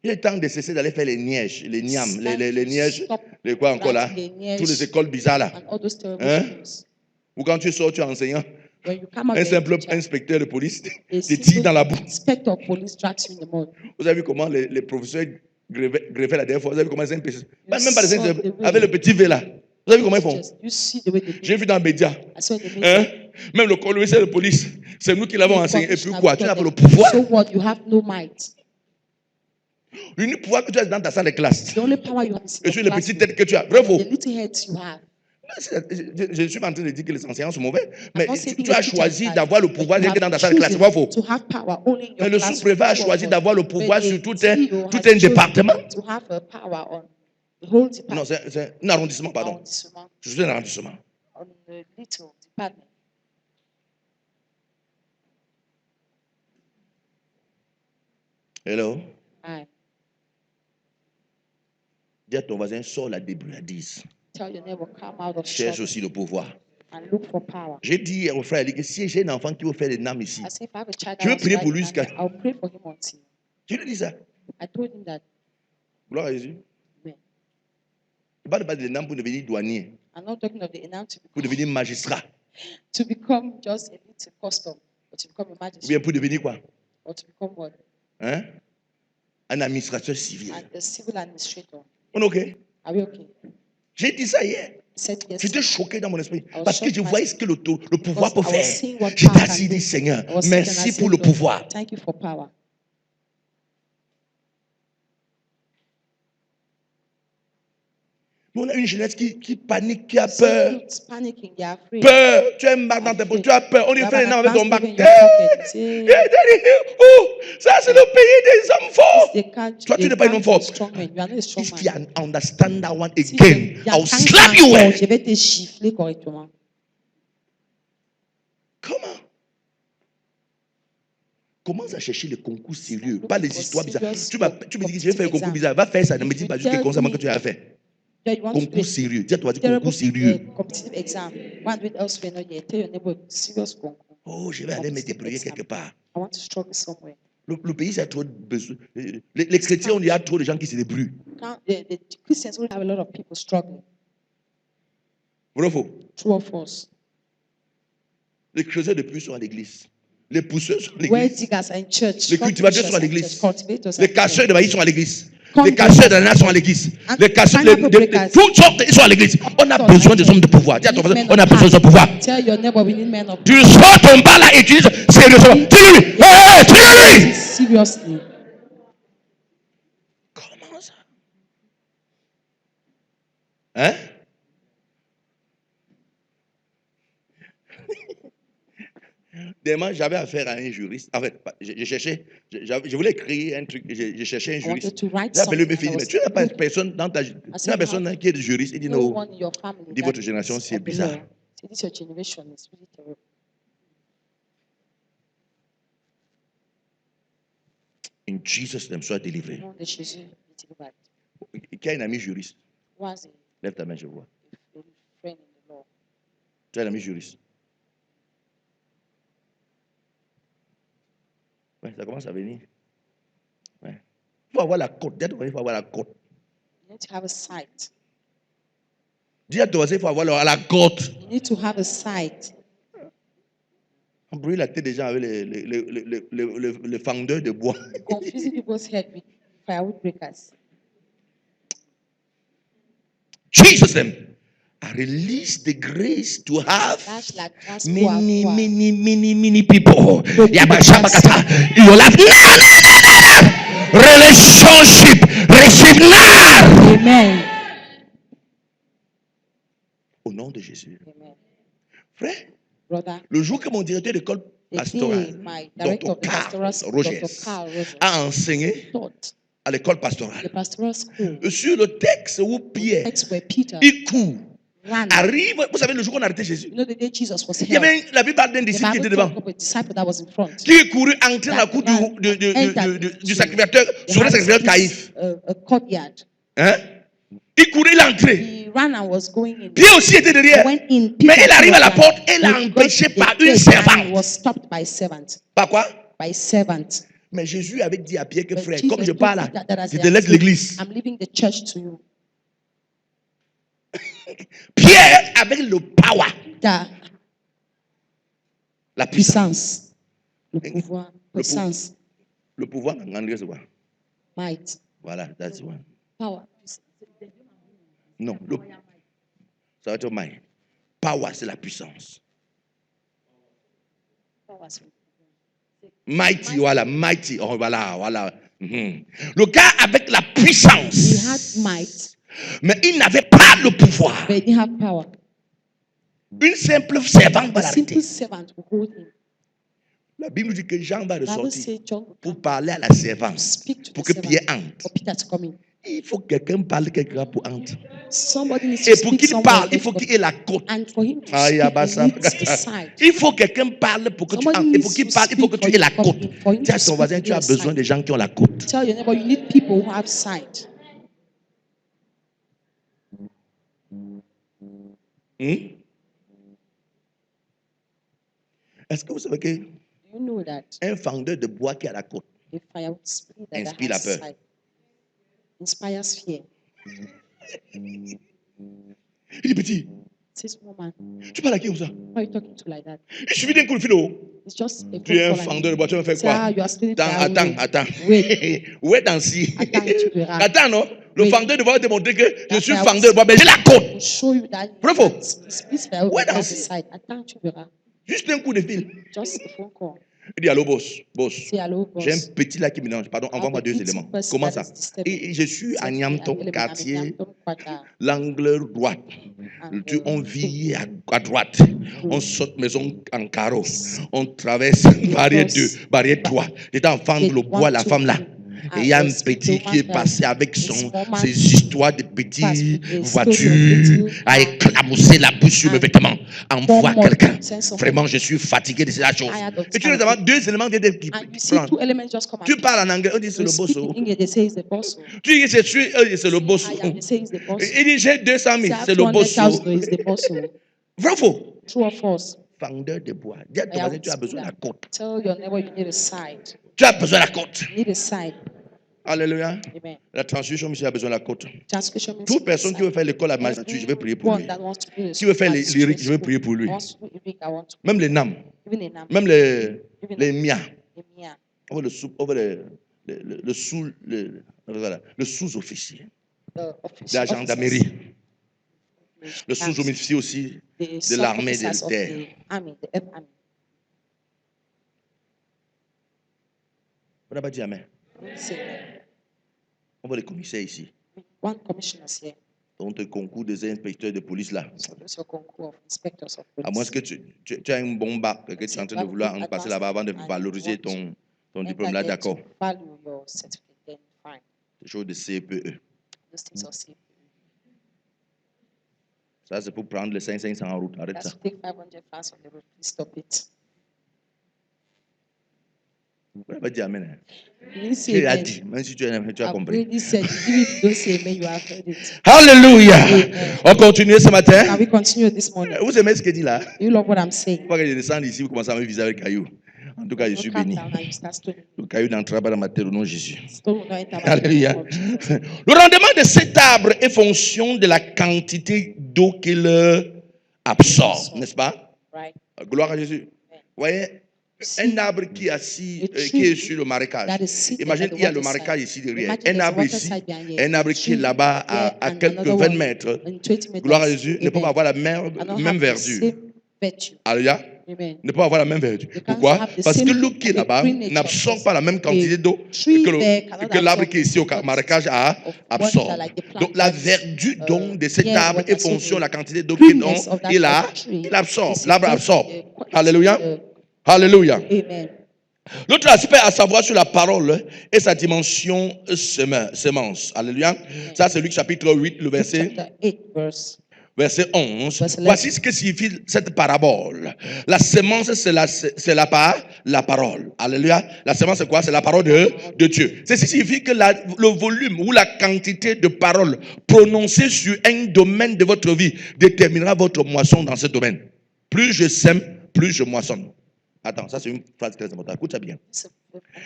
Il est temps de cesser d'aller faire les nièges, les niams, les nièges, les quoi encore là? Toutes les écoles bizarres là. Hein? Ou quand tu sors, tu es enseignant. Un simple inspecteur de police te tire dans la boue. Vous avez vu comment les professeurs grévaient la dernière fois? Vous avez vu comment ils ont même pas les avec le petit V là. Vous avez vu comment ils font? J'ai vu dans les médias. Hein? Même le commissaire de police, c'est nous qui l'avons enseigné. Et puis quoi? Tu n'as pas le pouvoir. L'unique pouvoir que tu as dans ta salle de classe. Et sur les petites têtes que tu as. Bravo. Je suis pas en train de dire que les enseignants sont mauvais, mais tu as choisi d'avoir le pouvoir dans ta salle de classe. C'est pas faux. Mais le sous-préfet a choisi d'avoir le pouvoir sur tout un département. Non, c'est un arrondissement, pardon. Je suis un arrondissement. Hello. Dis à ton voisin, sors la débrouillardise. Tell your neighbor, come out of Cherche trouble aussi le pouvoir. and look for power. J'ai dit au frère Ali que si j'ai un enfant qui veut faire des names ici, I said, if I have a child je vais that prier wants pour to lui write an jusqu'à. I'll pray for him until. Je lui ai dit ça. I told him that. Gloire à Jésus. Amen. Je ne parle pas de names pour devenir douanier, I'm not talking of the enam pour devenir magistrat, to become just a little custom, or to become a ou bien magistrate, pour devenir quoi? or to become what? Hein? Un administrateur civil. And a civil administrator. On est OK? Are we okay? J'ai dit ça hier. I said yes. J'étais choqué dans mon esprit was parce que je shocked voyais ce que le pouvoir peut because I was faire. seeing what J'étais power assis et can dit, do. Seigneur, I was sitting and I merci said, pour le Lord, pouvoir. Thank you for power. Mais on a une jeunesse qui panique, qui a Some peur. youths panicking, they are afraid. Peur. Tu as une marque dans tes poches, tu as peur. On lui You fait have les an noms avec ton advanced bac. level in your pocket. Say, Oh, ça c'est le pays des hommes forts. they can't, Toi, tu they n'es pas un homme can't fort. be strong men. You are not a strong If you man. understand that one Si again, tu I'll entends slap ça you. encore, je vais te gifler correctement. Comment? Commence à chercher les concours sérieux, pas les histoires bizarres. Tu me dis que je vais faire un concours bizarre. Va faire ça, ne me dis pas juste que constamment que tu as fait. Yeah, you want Concours to sérieux. Dis à toi, dis terrible concours sérieux. competitive exam. One with elsewhere, not yet. Tell your neighbor, serious concours. Oh, je vais aller me débrouiller quelque part. I want to struggle somewhere. Le pays, ça a trop de besoin. Les chrétiens, il y a trop de gens qui se débrouillent. The Christians will have a lot of people struggling. Vrai ou faux? True or false? Les chrétiens de plus sont à l'église. Les pousseurs sont à Where l'église. diggers are in church. Les cultivateurs sont à l'église. Cultivators are Les in cacheurs church. de maïs sont à l'église. Les cacheurs d'ananas sont à l'église. And Les cacheurs pineapple breakers. toutes sortes, ils sont à l'église. On a besoin des hommes de pouvoir. Dis à ton voisin, on a besoin de pouvoir. Tell your neighbor we need men of Tu sors ton bas là et tu dis sérieusement. Tire-lui. Hey, tire-lui. seriously. Comment ça? Hein? Demain, j'avais affaire à un juriste. En fait, je voulais créer un truc. Je cherchais un I wanted juriste. to write J'ai appelé something. mes filles. Mais tu n'as pas personne dans ta. Tu n'as personne qui est juriste. Il dit No non. one in your family. Dit that votre is génération, c'est of the bizarre. law. See, this your generation is really terrible. In Jesus' name, sois délivré. Nom de Jésus, est delivered. Qui a un ami juriste? Was Lève ta main, je vois. a friend in the law. Tu as un ami juriste. Ouais, ça commence à venir. Ouais. Il faut avoir la côte. Dis à ton voisin, il faut avoir la côte. You need to have a sight. Dis à ton voisin, il faut avoir la côte. You need to have a sight. On brûle la tête des gens avec les fendeurs de bois. Confusing people's head with firewood breakers. Jesus name. I release the grace to have That's like that's many people. Yabashabakata. Your life. No. Relationship. Receive now. Amen. Au nom de Jésus. Amen. Frère, Brother, le jour que mon directeur d'école the day pastorale, my director Dr. of the pastoral school, Rogers, Dr. Carl Rogers, a enseigné taught à l'école the pastorale pastoral school sur le texte où Pierre, text where Peter il court, ran. arrive. Vous savez, le jour qu'on a arrêté Jésus, You know the day Jesus was il y held. avait la Bible parle d'un The disciple qui Bible était devant, talked about a disciple that was in front. qui est couru entrer dans la cour du sacrificateur, sur le sacrificateur Caïphe. A courtyard. Hein? Il courait, il est entré. He ran and was going in. Pierre aussi était derrière. Went in. Mais Peter il arrive à la ran. porte, il est He got empêché to the par une gate and servante. was stopped by a servant. Par quoi? By a servant. Mais Jésus avait dit à Pierre que But frère, Jesus comme je told parle là, Peter that as je he te has laisse said, l'église. I'm leaving the church to you. Pierre avec le power, The la puissance. puissance. Le pouvoir. Puissance. Le pouvoir en anglais c'est quoi? Might. Voilà, that's one. Power. Non, ça va être mind. Power, c'est la puissance. Power. Mighty, voilà, mighty. Oh, voilà. Mhm. Le gars avec la He puissance, had might, mais il n'avait pas le pouvoir. but he didn't have power. Une simple servante va A simple l'arrêter. servant will hold him. La Bible dit que Jean va The Bible ressortir says John will pour come parler à la to servante, speak to pour the que Pierre servant entre. for Peter to come in. Il faut que quelqu'un parle quelque part pour entrer. Somebody needs Et to pour speak qu'il somewhere. parle, il faut qu'il ait la côte. And for him to Aïe, speak, abassa, he needs the side. il faut que quelqu'un parle pour que tu Somebody entres. Et pour needs qu'il to parle, il faut que speak tu aies la for côte. him- for him Dis à to ton speak voisin, to tu as the besoin side. de gens qui ont la côte. Tell your neighbor you need people who have sight. Est-ce que vous savez que You know that un fendeur de bois qui a la côte a firewood spirit that inspire la has peur. sight inspires fear. Il dit petit, This woman, tu parles à qui comme ça? who are you talking to like that? Il suffit d'un coup de fil. It's just a Tu es un phone call and fendeur de bois, tu vas faire say, ah, quoi? you are still Attends. Wait. Wait and see. Attends, tu verras. Attends, non? Le Wait. fendeur de bois va démontrer que je suis That fendeur de bois, mais j'ai la côte. will show you that Bravo. this firewood Wait and has the see. sight. Attends, tu verras. Juste un coup de fil. Just a phone call. Il dit, allô, boss. Say hello, boss. J'ai un petit là qui mélange. Pardon, envoie-moi 2 éléments. Comment ça? Et je suis à Niamton, quartier, l'angle droite. On vit à droite. On saute maison en carreau. On traverse barrière 2, barrière 3. J'étais en fangle au bois, la femme là. Et il y a un petit qui est passé avec ses histoires de petites voitures, à éclamousser la bouche sur mes vêtements. Envoie quelqu'un. Vraiment, je suis fatigué de ces choses. Et tu as 2 éléments qui tu parles en anglais, on dit c'est le boss. Tu dis c'est le boss. Il dit j'ai 200 000, c'est le boss. Bravo. True or false? Fendeur de bois. Dis à ton voisin, tu as besoin de la côte. Tell your neighbor you need a side. Tu as besoin de la côte. You need a side. Alléluia. Amen. La transfusion, monsieur, a besoin de la côte. Transcription means Toute personne qui veut faire l'école à Massatu, je vais prier pour lui. Qui veut faire les lyriques, je vais prier pour lui. Même les NAM, même les MIA. On veut le sous-officier de la gendarmerie. Le sous-officier aussi de l'armée de terre. On n'a pas dit amen. On voit les commissaires ici. One commissioner here. Donc, le concours des inspecteurs de police là. So there's your concours of inspectors of police. À moins que tu as un bon bac, que tu es en train de vouloir en passer là-bas avant de valoriser ton diplôme là, d'accord. Value your certificate, then fine. C'est chose de CPE. Those things are CPE. Ça, c'est pour prendre les 500 en route. Arrête ça. That's to take 500 francs on the road. Please stop it. Vous n'avez pas dit amen. Hein? You didn't say Tu as amen. dit, même si tu as I've compris. already said, even if you don't say amen, you have heard it. Alléluia. Amen. On continue ce Can matin. we continue this morning? Vous aimez ce qu'il dit là? You love what I'm saying? Pourquoi que je descends ici, vous commencez à me viser avec caillou. En tout cas, je You suis calm béni. down and you start stoning. Le caillou n'entrera pas dans ma tête au nom de Jésus. Stone will not enter my Alléluia. mouth. Le rendement de cet arbre est fonction de la quantité d'eau qu'il absorbe, n'est-ce pas? Right? Gloire à Jésus. Vous voyez, un arbre qui est assis, qui est sur le marécage. That is seated Imagine, at the il y a le water marécage side. ici derrière. Imagine Un there's a arbre water ici, side behind here. un arbre qui est là-bas Here à and quelques another 20 one mètres. in 20 meters. Gloire à Jésus, ne peut Amen. pas avoir la Cannot même have the verdure. same virtue. Alléluia. Amen. Ne peut pas avoir la même verdure. They can't Pourquoi? have the Parce que same l'eau qui est là-bas green nature. n'absorbe pas la même quantité d'eau Tree there cannot que l'arbre absorb qui est ici au what marécage of absorbe. water like the plant Donc la that is, verdure donc de cet here, arbre water, est so fonction de the la quantité d'eau qu'il greenness of that il a, tree il absorbe. is L'arbre the- absorbe. quite, Alléluia. Alléluia. Amen. L'autre aspect à savoir sur la parole est sa dimension semence. Alléluia. Ça, c'est Luc chapitre 8, le verset Chapter 8, verse. Verset 11. Verset 11. Voici ce que signifie cette parabole. La semence, c'est la parole. Alléluia. La semence, c'est quoi? C'est la parole de Dieu. Ceci signifie que le volume ou la quantité de paroles prononcées sur un domaine de votre vie déterminera votre moisson dans ce domaine. Plus je sème, plus je moissonne. Attends, ça c'est une phrase très importante. Écoute ça bien.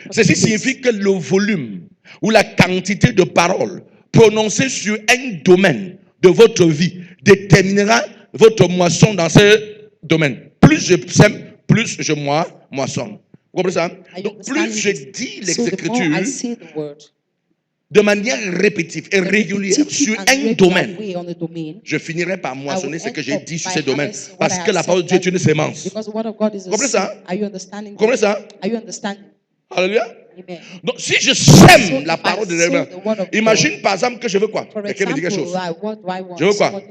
Ceci signifie que le volume ou la quantité de paroles prononcées sur un domaine de votre vie déterminera votre moisson dans ce domaine. Plus je sème, plus je moissonne. Vous comprenez ça? Donc, plus je dis les Écritures de manière répétitive et régulière sur un domaine, je finirai par moissonner ce que j'ai dit sur ce domaine. Parce que la parole de Dieu est une sémence. Vous comprenez ça? Vous comprenez ça? Alléluia. Donc, si je sème la parole de Dieu, imagine par exemple que je veux quoi? Quelqu'un me dit quelque chose. Je veux quoi?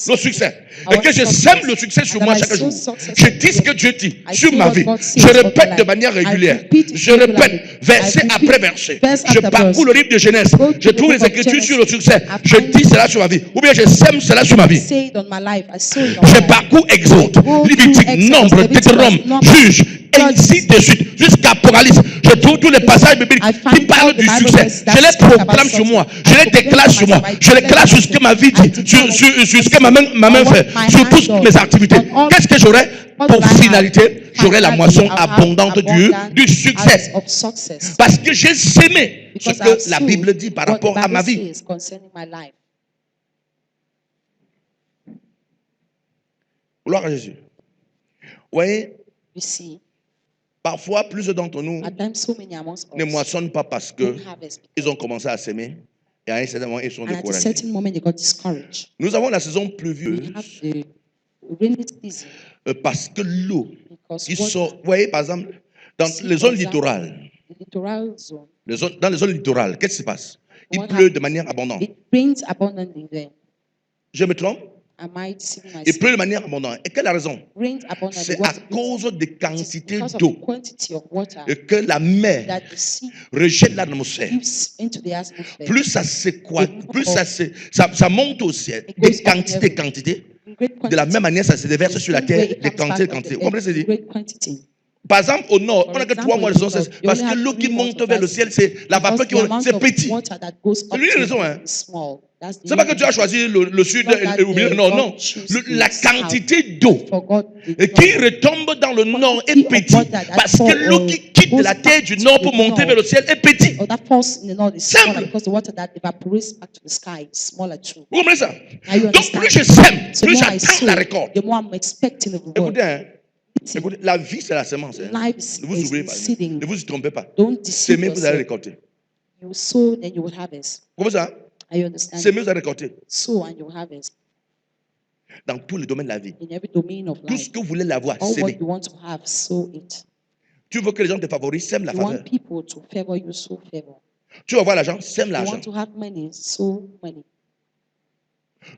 Le succès. Et que je sème le succès sur moi chaque jour. Je dis ce que Dieu dit sur ma vie. Je répète de manière régulière. Je répète verset après verset. Je parcours le livre de Genèse. Je trouve les Écritures sur le succès. Je dis cela sur ma vie. Ou bien je sème cela sur ma vie. Je parcours Exode, Lévitique, Nombre, Deutéronome, Juge, ainsi de suite, jusqu'à Apocalypse. Je trouve tous les passages bibliques qui parlent du succès. Je les proclame sur moi, je les déclare sur moi, je les classe sur ce que ma vie dit, sur ce que ma main fait, sur toutes mes activités. Qu'est-ce que j'aurai pour finalité? J'aurai la moisson abondante du succès. Parce que j'ai sémé ce que la Bible dit par rapport à ma vie. Gloire à Jésus. Vous voyez, parfois, plusieurs d'entre nous ne moissonnent pas parce qu'ils ont commencé à s'aimer et à un certain moment, ils sont découragés. Nous avons la saison pluvieuse parce que l'eau qui sort, vous voyez, par exemple, dans les zones littorales, dans les zones littorales, qu'est-ce qui se passe? Il pleut de manière abondante. Je me trompe? Il pleut de manière abondante. Et quelle est la raison? C'est à cause des quantités d'eau que la mer rejette l'atmosphère. Plus ça monte au ciel, des quantités. De la même manière, ça se déverse sur la terre, des quantités. Vous comprenez ce que je dis? Par exemple, au nord, on n'a que 3 mois de saison, parce que l'eau qui monte vers le ciel, c'est la vapeur qui monte, c'est petit. C'est lui la raison, hein. C'est pas que tu as choisi le sud ou bien le nord, non. La quantité d'eau qui retombe dans le nord est petite, parce que l'eau qui quitte la terre du nord pour monter vers le ciel est petite. Simple. Vous comprenez ça? Donc plus je sème, plus j'attends la récolte. Écoutez, hein. Écoutez, la vie, c'est la semence. Hein. Ne vous oubliez pas. Ne vous y trompez pas. S'aimer, vous allez récolter. Vous comprenez ça? S'aimer, vous allez récolter. Dans tous les domaines de la vie. Tout ce que vous voulez l'avoir, s'aimer. Tu veux que les gens te favorisent, sème la faveur. Tu veux avoir l'argent, sème l'argent.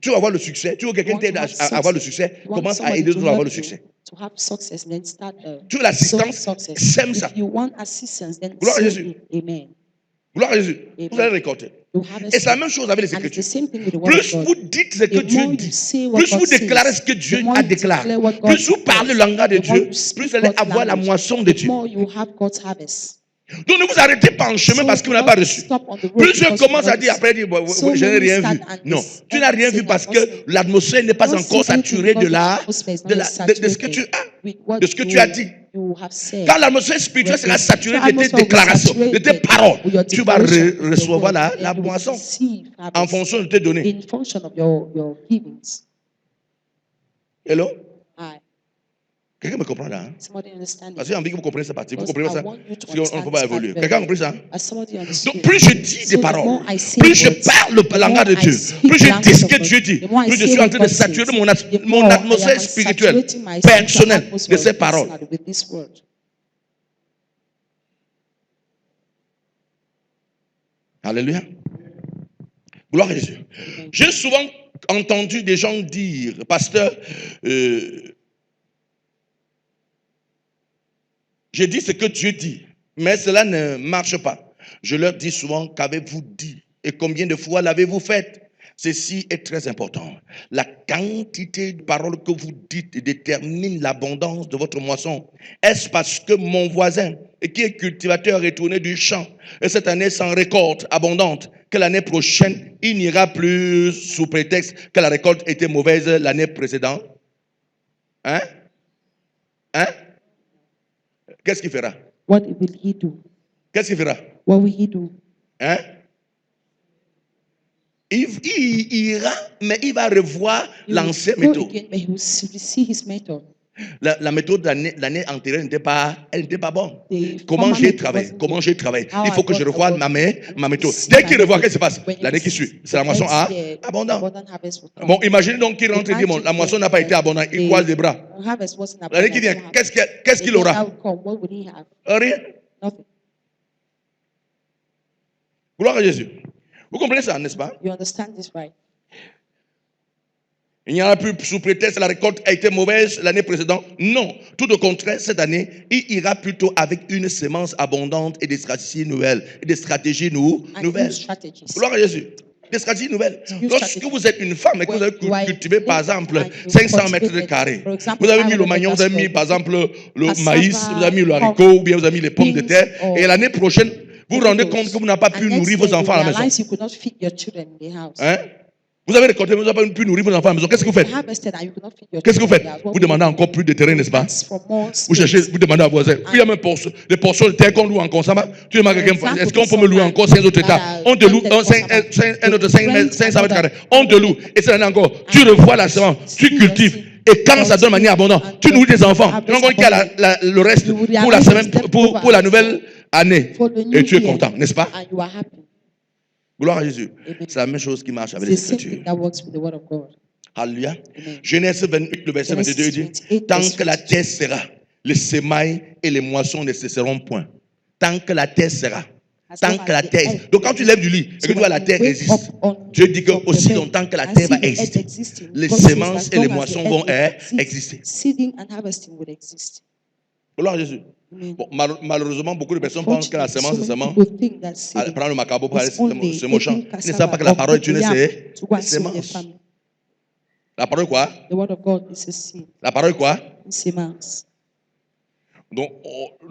Tu veux avoir le succès, tu veux que quelqu'un t'aide à avoir le succès, commence à aider les autres à avoir le succès. Tu veux l'assistance, sème ça. Gloire à Jésus. Gloire à Jésus. Vous allez récolter. Et c'est la même chose avec les Écritures. Plus vous dites ce que Dieu dit, plus vous déclarez ce que Dieu a déclaré, plus vous parlez le langage de Dieu, plus vous allez avoir la moisson de Dieu. Donc ne vous arrêtez pas en chemin parce que vous n'avez pas reçu. Plusieurs commencent à dire après, je n'ai rien vu. Non, tu n'as rien vu parce que l'atmosphère n'est pas encore saturée de ce que tu as, de ce que tu as dit. Quand l'atmosphère spirituelle sera saturée de tes déclarations, de tes paroles, tu vas recevoir la moisson en fonction de tes données. Hello? Quelqu'un me comprend là? Hein? Parce que j'ai envie que vous compreniez cette partie. Vous comprenez ça? Parce qu'on ne peut pas évoluer. Quelqu'un a compris ça? Donc, plus je dis des paroles, plus je parle le langage de Dieu, plus je dis ce que Dieu dit, plus je suis en train de saturer mon atmosphère spirituelle, personnelle de ces paroles. Alléluia. Gloire à Jésus. J'ai souvent entendu des gens dire, pasteur, je dis ce que Dieu dit, mais cela ne marche pas. Je leur dis souvent, qu'avez-vous dit et combien de fois l'avez-vous fait? Ceci est très important. La quantité de paroles que vous dites détermine l'abondance de votre moisson. Est-ce parce que mon voisin, qui est cultivateur retourné du champ, et cette année sans récolte abondante, que l'année prochaine, il n'ira plus sous prétexte que la récolte était mauvaise l'année précédente? Hein? Hein? Qu'est-ce qu'il fera? What will he do? Qu'est-ce qu'il fera? What will he do? Hein? Il ira, mais il va revoir l'ancienne méthode. La méthode de l'année antérieure n'était pas bonne. Comment j'ai travaillé? Il faut que je revoie ma méthode. Dès qu'il revoit, qu'est-ce qui se passe? L'année qui suit, c'est la moisson abondante. Bon, imaginez donc qu'il rentre et dit, la moisson n'a pas été abondante. Il croise les bras. L'année qui vient, qu'est-ce qu'il aura? Rien. Gloire à Jésus. Vous comprenez ça, n'est-ce pas? You understand this, right? Il n'y en a plus sous prétexte que la récolte a été mauvaise l'année précédente. Non, tout au contraire, cette année, il ira plutôt avec une semence abondante et des stratégies nouvelles. Gloire à Jésus. des stratégies nouvelles. New Lorsque strategy. vous êtes une femme et que vous avez When you are cultivé, par a exemple, lady and you 500 mètres cultivate, carrés, for example, vous avez mis le 500 magnon, vous avez mis, square par exemple, le cassava, maïs, vous avez mis le corn, haricot, ou bien vous avez mis les pommes de beans, terre, or et l'année prochaine, vous vous rendez compte que vous n'avez pas pu and next nourrir year vos enfants à you la maison. realize you could not feed your children in the house. Hein? Vous avez récolté, mais vous n'avez pas pu nourrir vos enfants à la maison. Qu'est-ce que vous faites? You harvested and you could not feed your Qu'est-ce que vous children faites? in the house. Vous demandez encore plus de terrain, n'est-ce pas? Ask for more Vous cherchez, space. vous demandez à voisin. Il y a même des portions de terre qu'on loue en consommation. Tu demandes à quelqu'un, For example, est-ce qu'on peut me louer encore 5 autres états? On te loue un autre 500 mètres carrés. On te loue. Et c'est encore. Tu revois la semence, tu cultives. Et quand ça donne de manière abondante, tu nourris tes enfants. Tu rencontres qu'il y a le reste pour la semaine, pour la nouvelle année. Et tu es content, n'est-ce pas? And you are happy. Gloire à Jésus. Amen. C'est la même chose qui marche avec It's les the same Écritures. thing that works with the word of God. Alléluia. Amen. Genèse 28, le verset 22 dit, tant que la terre sera, les semailles et les moissons ne cesseront point. Tant que la terre sera. Tant que la terre. Donc quand tu lèves du lit et que tu vois la terre existe, Dieu dit que aussi longtemps que la terre va exister, les semences et les moissons vont exister. Seeding and harvesting will exist. Gloire à Jésus. Amen. Bon, malheureusement, beaucoup de personnes pensent que la semence, c'est seulement People think that seeding prendre le macabo pour aller is only se mochant. taking Ils ne savent pas que la cassava parole or est une yam c'est to go and sow their sémence. family. La parole quoi? The word of God is a seed. La parole quoi? Semence. Donc,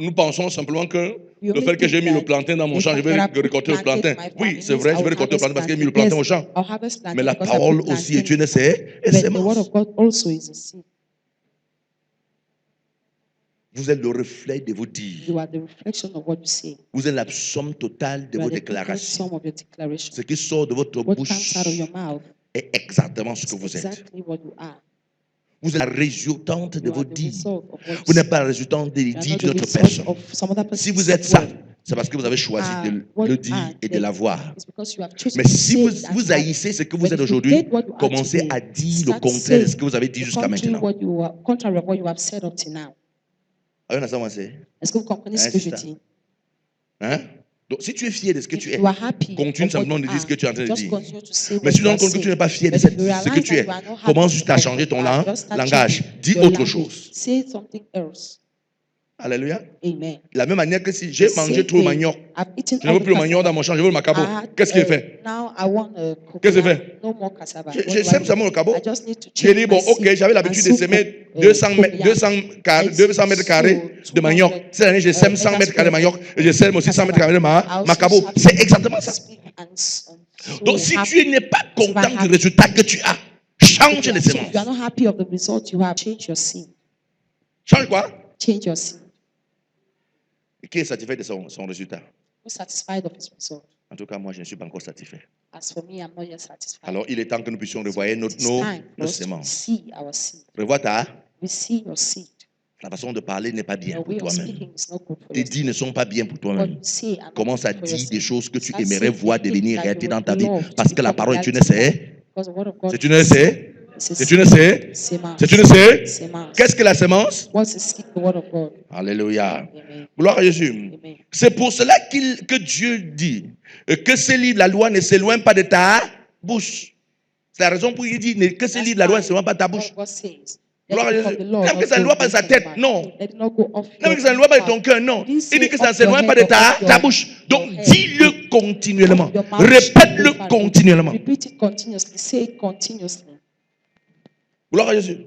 nous pensons simplement que We le fait que j'ai mis think le plantain dans mon the champ, je fact that I vais put récolter le plantain. plantain in my Oui, farm c'est vrai, means je vais I will récolter le plantain harvest parce que j'ai mis le plantain. plantain au champ. Yes, I'll harvest plantain Mais la because I put parole plantain aussi est in une my farm. But the word sémence. of God also is a seed. Vous êtes le reflet de vos dires. You are the reflection of what you say. Vous êtes la somme totale de You vos are the complete déclarations. sum of your declaration. Ce qui sort de votre What bouche comes out of your mouth est exactement ce que is vous êtes. exactly what you are. Vous êtes la résultante de You vos are the dires. result of what Vous you n'êtes say. pas la résultante des You are dires not the d'autres result personnes. of some other Si person's vous êtes ça, word. c'est parce que vous avez choisi de What le you dire are et de then l'avoir. is because you have chosen Mais to si say vous, it and vous to have haïssez ce que it. vous But êtes if you aujourd'hui, hate what you are commencez today, à dire le start contraire de ce saying que vous avez dit the jusqu'à contrary maintenant. what you are, contrary of what you have said up to now. Are you understand what I'm saying? Est-ce que vous comprenez ce Hein, que c'est je ça. dis? Hein? Donc, si tu es fier de ce que If tu es, you are happy continue of what simplement you de dire ce que are, tu es en train de just dire. continue to say Mais what si tu te you rends are compte que tu n'es saying. pas fier de But if you ce que realize tu that es, you are not happy commence juste à of changer what ton you are, just start langage. changing Dis your autre language. chose. Say something else. Alléluia. Amen. De la même manière que si j'ai The mangé same trop de way, manioc, I've eaten je ne all veux the plus le manioc cassava. dans mon champ, je veux le macabo. I had, Qu'est-ce qu'il fait? now I want a Qu'est-ce qu'il coconut. fait? No more cassava. Je What do I sème do? seulement le cabot. I just need to J'ai change dit, my bon, ok, seed j'avais and l'habitude de sow s'aimer for, 200 coconut. mètres carrés de manioc. 200, Cette année, j'ai sème 100 mètres carrés de manioc et je sème aussi 100 mètres carrés de macabo. C'est exactement ça. Donc, si tu n'es pas content du résultat que tu as, change les If you are semences. not happy of the result you have, change your seed. Change quoi? Change your seed. Et qui est satisfait de son résultat? Who's satisfied of his result? En tout cas, moi, je ne suis pas encore satisfait. As for me, I'm not yet satisfied. Alors, il est temps que nous puissions revoir It is time for nos us to semences. see our seed. Revois ta. We see your seed. La façon de parler n'est pas bien Your pour way of toi-même. speaking is not good for Tes you. dits ne sont pas bien pour What toi-même. you say are not Commence à good for dire des yourself. choses que tu Start aimerais saying voir things devenir that réalité you dans would ta vie. love to Parce que la become parole est une reality. essai. Because the word of God C'est une is essai. a C'est seed. une essai. Semence. C'est une essai. Semence. Qu'est-ce que la semence? What's the seed? The word of God. Alléluia. Amen. Gloire à Jésus. Amen. C'est pour cela que Dieu dit que ce livre, la loi, ne s'éloigne pas de ta bouche. C'est la raison pour laquelle il dit que ce livre, la loi, ne s'éloigne pas de ta bouche. God says, Gloire à let it Jésus. come the law, Même que not ça ne go loin pas de sa from your tête, mind. non. Let it not go off Même your que ça ne loin pas de ton heart. cœur, non. He didn't Il dit say que ça ne off your s'éloigne pas de head or off ta your- bouche. Donc, your head. dis-le continuellement. Off your mouth. Répète-le continuellement. Repeat it continuously. Say it continuously. Gloire à Jésus.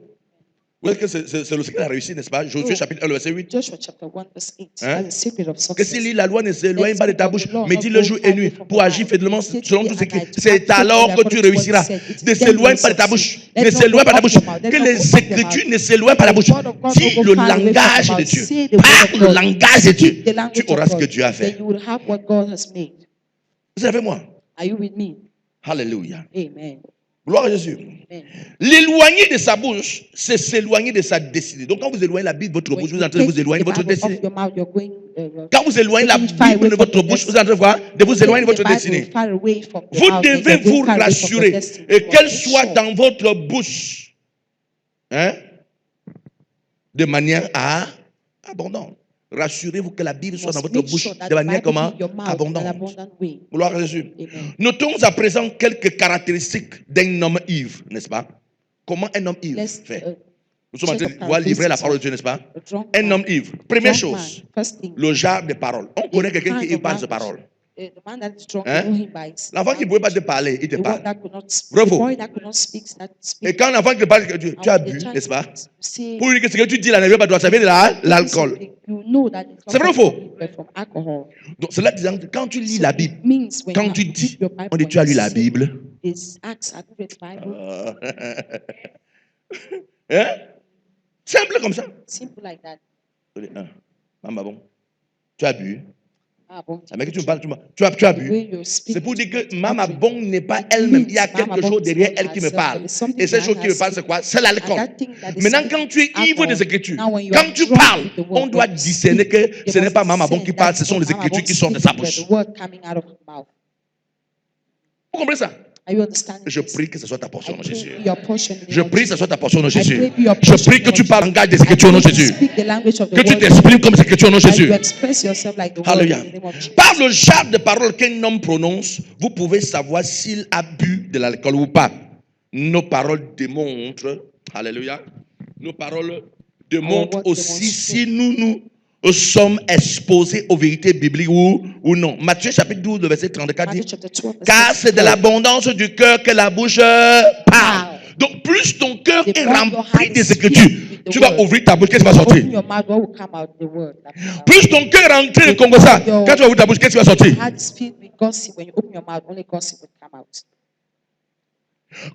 Vous voyez que c'est le secret de la réussite, n'est-ce pas? Josué Oh. chapitre 1, le verset 8. Joshua chapter 1 verse 8. Hein? That's the secret of Que success. si la loi ne s'éloigne pas de ta bouche, mais dis dis le jour et nuit pour agir fidèlement selon tout ce qui. C'est alors que tu réussiras. Ne s'éloigne pas de ta bouche. Ne s'éloigne pas de ta bouche. Que les écritures ne s'éloignent pas de ta bouche. Dis le langage de Dieu. Parle le langage de Dieu. Tu auras ce que Dieu a fait. Then you will have what God has made. Vous êtes avec moi? Are you with me? Alléluia. Amen. Gloire à Jésus. Amen. L'éloigner de sa bouche, c'est s'éloigner de sa destinée. Donc quand vous éloignez la Bible de votre bouche, vous êtes en train de vous éloigner de votre destinée. Quand vous éloignez la Bible de votre bouche, vous êtes en train de voir, de vous éloigner de votre destinée. Vous devez vous rassurer et qu'elle soit dans votre bouche, hein, de manière abondante. Rassurez-vous que la Bible soit dans votre bouche de manière comment? Abondante. Gloire à Jésus. Amen. Notons à présent quelques caractéristiques d'un homme ivre, n'est-ce pas? Comment un homme ivre Let's, fait? uh, Nous sommes en train de voir livrer la parole de Dieu, n'est-ce pas? a drunk Un man. homme ivre. Première Drunk man. chose, First thing, le genre de parole. On connaît quelqu'un qui kind ivre of par sa language. parole. L'enfant qui ne pouvait pas te parler, il te The parle. one that could not speak, Bravo. the boy that could not speak, that Et speak. quand l'enfant te parle, tu as bu, n'est-ce pas? Pour lui dire que ce que tu dis là n'arrive pas de toi, ça vient de l'alcool. You know that it's C'est vrai ou not faux? from alcohol. Donc, cela disant que quand tu lis la Bible, Means when quand you tu read dis, your Bible, on dit when tu as you lu la say, Bible, is Acts, have you read the Bible? hein? Simple comme ça. Simple like that. Maman, bon, tu as bu. Ah, bon, Ah, mais que tu me parles, tu as bu. C'est pour dire que Maman Bon n'est pas elle-même. Il y a quelque chose derrière elle qui me parle. Et cette chose qui me parle, c'est quoi? C'est l'alcool. Maintenant, quand tu es ivre des Écritures, quand tu parles, on doit discerner que ce n'est pas Maman Bon qui parle, ce sont les Écritures qui sortent de sa bouche. Vous comprenez ça? Je prie que ce soit ta portion, au nom de Jésus. Je prie que ce soit ta portion, au nom de Jésus. Je prie que tu parles en langage des Écritures, au nom de Jésus. Que tu t'exprimes comme les Écritures, au nom de Jésus. Alléluia. Par le genre de paroles qu'un homme prononce, vous pouvez savoir s'il a bu de l'alcool ou pas. Nos paroles démontrent, alléluia, nos paroles démontrent aussi si nous sommes exposés aux vérités bibliques ou non. Matthieu chapitre 12, le verset 34 dit, car c'est de l'abondance du cœur que la bouche parle. Donc plus ton cœur est rempli des Écritures, tu vas ouvrir ta bouche, qu'est-ce qui va sortir? Plus ton cœur est rentré de Congo ça, quand tu vas ouvrir ta bouche, qu'est-ce qui va sortir?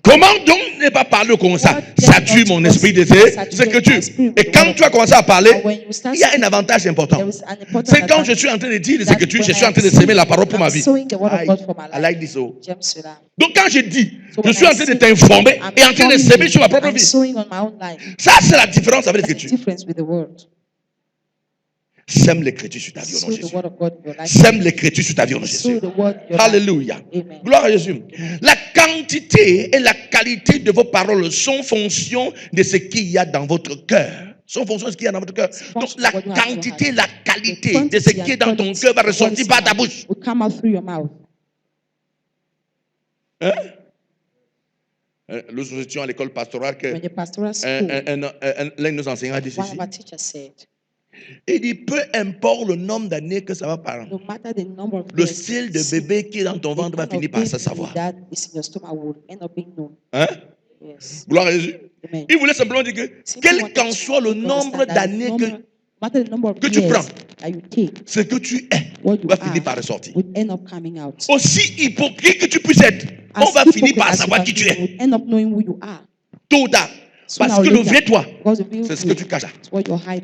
Comment donc ne pas parler comme ça? Ça tue mon esprit de ces Écritures. Et quand tu as commencé à parler, il y a un avantage important. C'est quand je suis en train de dire les Écritures, je suis en train de s'aimer la parole pour ma vie. I like this. Donc quand je dis, je suis en train de t'informer et en train de s'aimer sur ma propre vie. Ça, c'est la différence avec les Écritures. Sème l'écriture sur ta vie au nom de Jésus. Sème l'écriture sur ta vie au nom de Jésus. Alléluia. Gloire à Jésus. La quantité et la qualité de vos paroles sont fonction de ce qu'il y a dans votre cœur. Sont fonction de ce qu'il y a dans votre cœur. Donc la quantité et la qualité de ce qui est dans ton cœur va ressortir par ta bouche. Hein? Nous étions à l'école pastorale que l'un de nos enseignants a dit ceci. Il dit, peu importe le nombre d'années que ça va prendre, le style de bébé qui est dans ton ventre va finir par se savoir. Hein? Gloire à Jésus. Il voulait simplement dire que, quel qu'en soit le nombre d'années que tu prends, ce que tu es va finir par ressortir. Aussi hypocrite que tu puisses être, on va finir par savoir qui tu es. Tôt ou tard. Parce que le vrai toi, c'est ce que tu caches.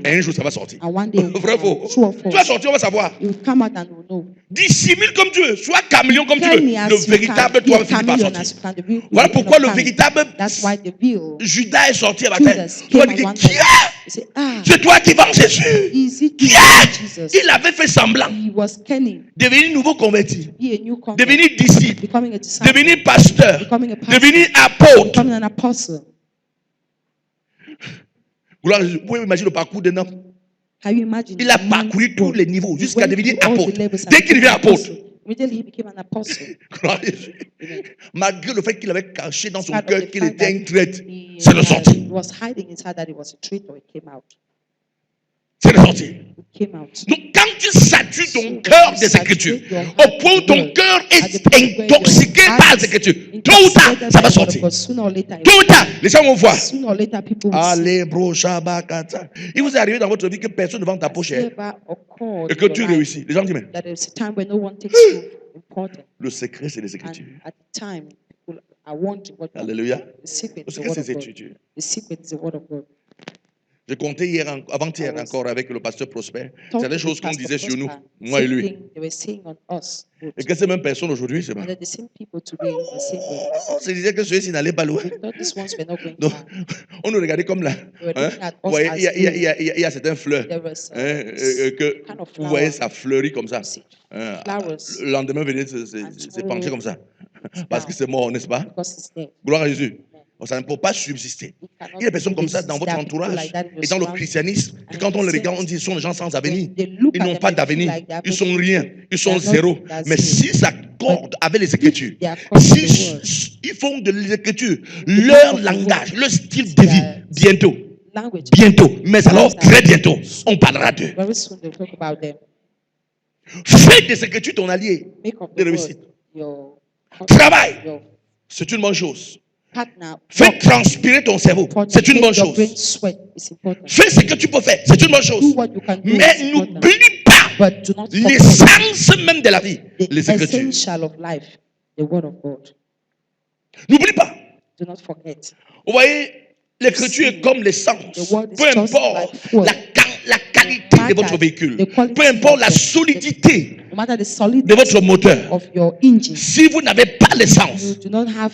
Et un jour, ça va sortir. Vrai faux. Tu vas sortir, on va savoir. Dissimule comme tu veux, sois caméléon comme tu veux. Le véritable toi va finir par sortir. Voilà pourquoi le véritable Judas est sorti à ma tête. Tu vas dire, qui est? C'est toi qui vends Jésus. Qui est? Il avait fait semblant. Devenir nouveau converti. Devenir disciple. Devenir pasteur. Devenir apôtre. Vous pouvez imaginer le parcours d'un homme. Il a parcouru tous les niveaux jusqu'à devenir apôtre. Dès qu'il devient apôtre, malgré le fait qu'il avait caché dans son cœur qu'il était un traître, c'est le sorti. C'est le sorti. Donc quand tu satures ton cœur des Écritures, au point où ton cœur est intoxiqué par les Écritures, tôt ou tard, ça va sortir. Tôt ou tard, les gens vont voir. Allez, bro, Shabakata. Il vous est arrivé dans votre vie que personne ne vend ta poche et que tu réussis. Les gens disent, mais le secret, c'est les Écritures. Alléluia. Le secret, c'est les Écritures. Je comptais avant-hier encore avec le pasteur Prosper. C'est des choses qu'on disait sur nous, moi et lui. Et que ces mêmes personnes aujourd'hui, c'est vrai. On se disait que ceux-ci n'allaient pas loin. Donc, on nous regardait comme là. Hein? Vous voyez, il y a certaines fleurs. Que vous voyez, ça fleurit comme ça. Le lendemain, venez se pencher comme ça. Parce que c'est mort, n'est-ce pas? Gloire à Jésus. Ça ne peut pas subsister. Il y a des personnes comme ça dans votre entourage et dans le christianisme. Et quand on les regarde, on dit qu'ils sont des gens sans avenir. Ils n'ont pas d'avenir. Ils sont rien. Ils sont zéro. Mais s'ils s'accordent avec les Écritures, s'ils font de l'Écriture leur langage, leur style de vie, bientôt, mais alors très bientôt, on parlera d'eux. Fais des Écritures ton allié de réussite. Travaille. C'est une bonne chose. Fais transpirer ton cerveau. C'est une bonne chose. Fais ce que tu peux faire. C'est une bonne chose. Mais n'oublie pas l'essence même de la vie. Les Écritures. N'oublie pas. Vous voyez, l'Écriture est comme l'essence. Peu importe la qualité de votre véhicule, peu importe la solidité de votre moteur, si vous n'avez pas l'essence,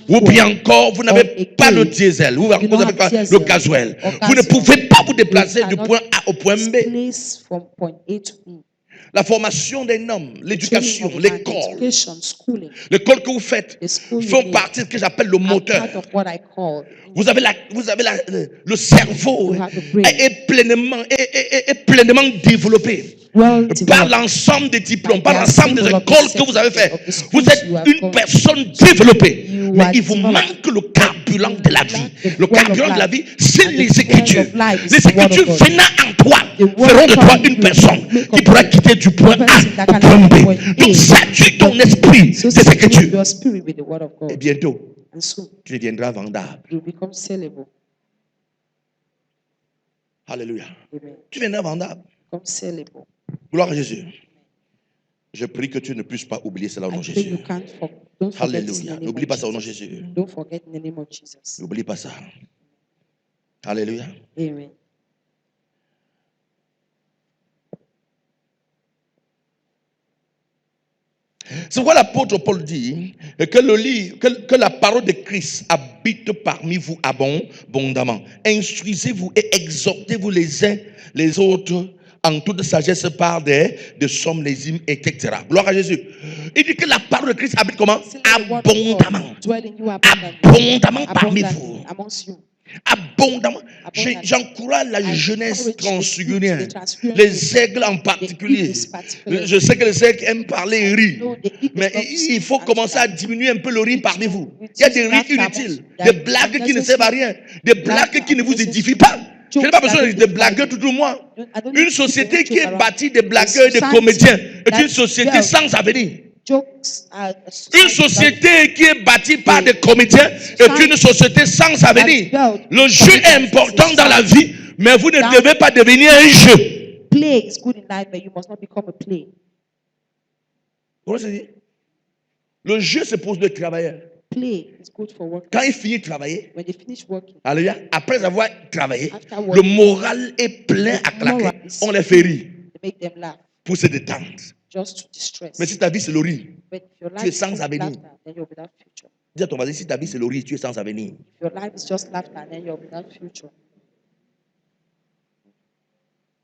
ou bien encore vous n'avez pas le diesel, ou vous n'avez pas le gasoil, vous ne pouvez pas vous déplacer du point A au point B. La formation d'un homme, l'éducation, l'école que vous faites font partie de ce que j'appelle le moteur. Vous avez le cerveau est pleinement développé par l'ensemble des diplômes, par l'ensemble des écoles que vous avez fait. Vous êtes une personne développée, mais il vous manque le carburant de la vie. Le carburant de la vie, c'est les Écritures. Les Écritures venant en toi feront de toi une personne qui pourra quitter du point A au point B. Donc sature ton esprit des Écritures. Et bientôt, tu deviendras vendable. Alléluia. Tu deviendras vendable. Gloire à Jésus. Je prie que tu ne puisses pas oublier cela au nom de Jésus. Alléluia. N'oublie pas ça au nom de Jésus. N'oublie pas ça. Alléluia. Amen. C'est pourquoi l'apôtre Paul dit que la parole de Christ habite parmi vous abondamment. Instruisez-vous et exhortez-vous les uns les autres en toute sagesse par des somnésimes, etc. Gloire à Jésus. Il dit que la parole de Christ habite comment? Abondamment. Abondamment parmi vous. Abondamment. J'encourage la jeunesse transfigurienne, les aigles en particulier. Je sais que les aigles aiment parler et rire, mais il faut commencer à diminuer un peu le rire parmi vous. Il y a des rires inutiles, des blagues qui ne servent à rien, des blagues qui ne vous édifient pas. Je n'ai pas besoin de blagueurs tout le monde. Une société qui est bâtie de blagueurs et de comédiens est une société sans avenir. Une société qui est bâtie par des comédiens est une société sans avenir. Le jeu est important dans la vie, mais vous ne devez pas devenir un jeu. Play is good in life, but you must not become a play. Le jeu se pose de travailleurs. Play is good for work. Quand ils finissent de travailler, when they finish working, alléluia, après avoir travaillé, le moral est plein à claquer. On les fait rire make them laugh, pour se détendre. just to distress. Mais si ta vie c'est le rire, But if your tu es life is sans just avenir. laughter, then you're without future. Dis à ton voisin, si ta vie c'est le rire, tu es sans avenir. If your life is just laughter, then you're without future.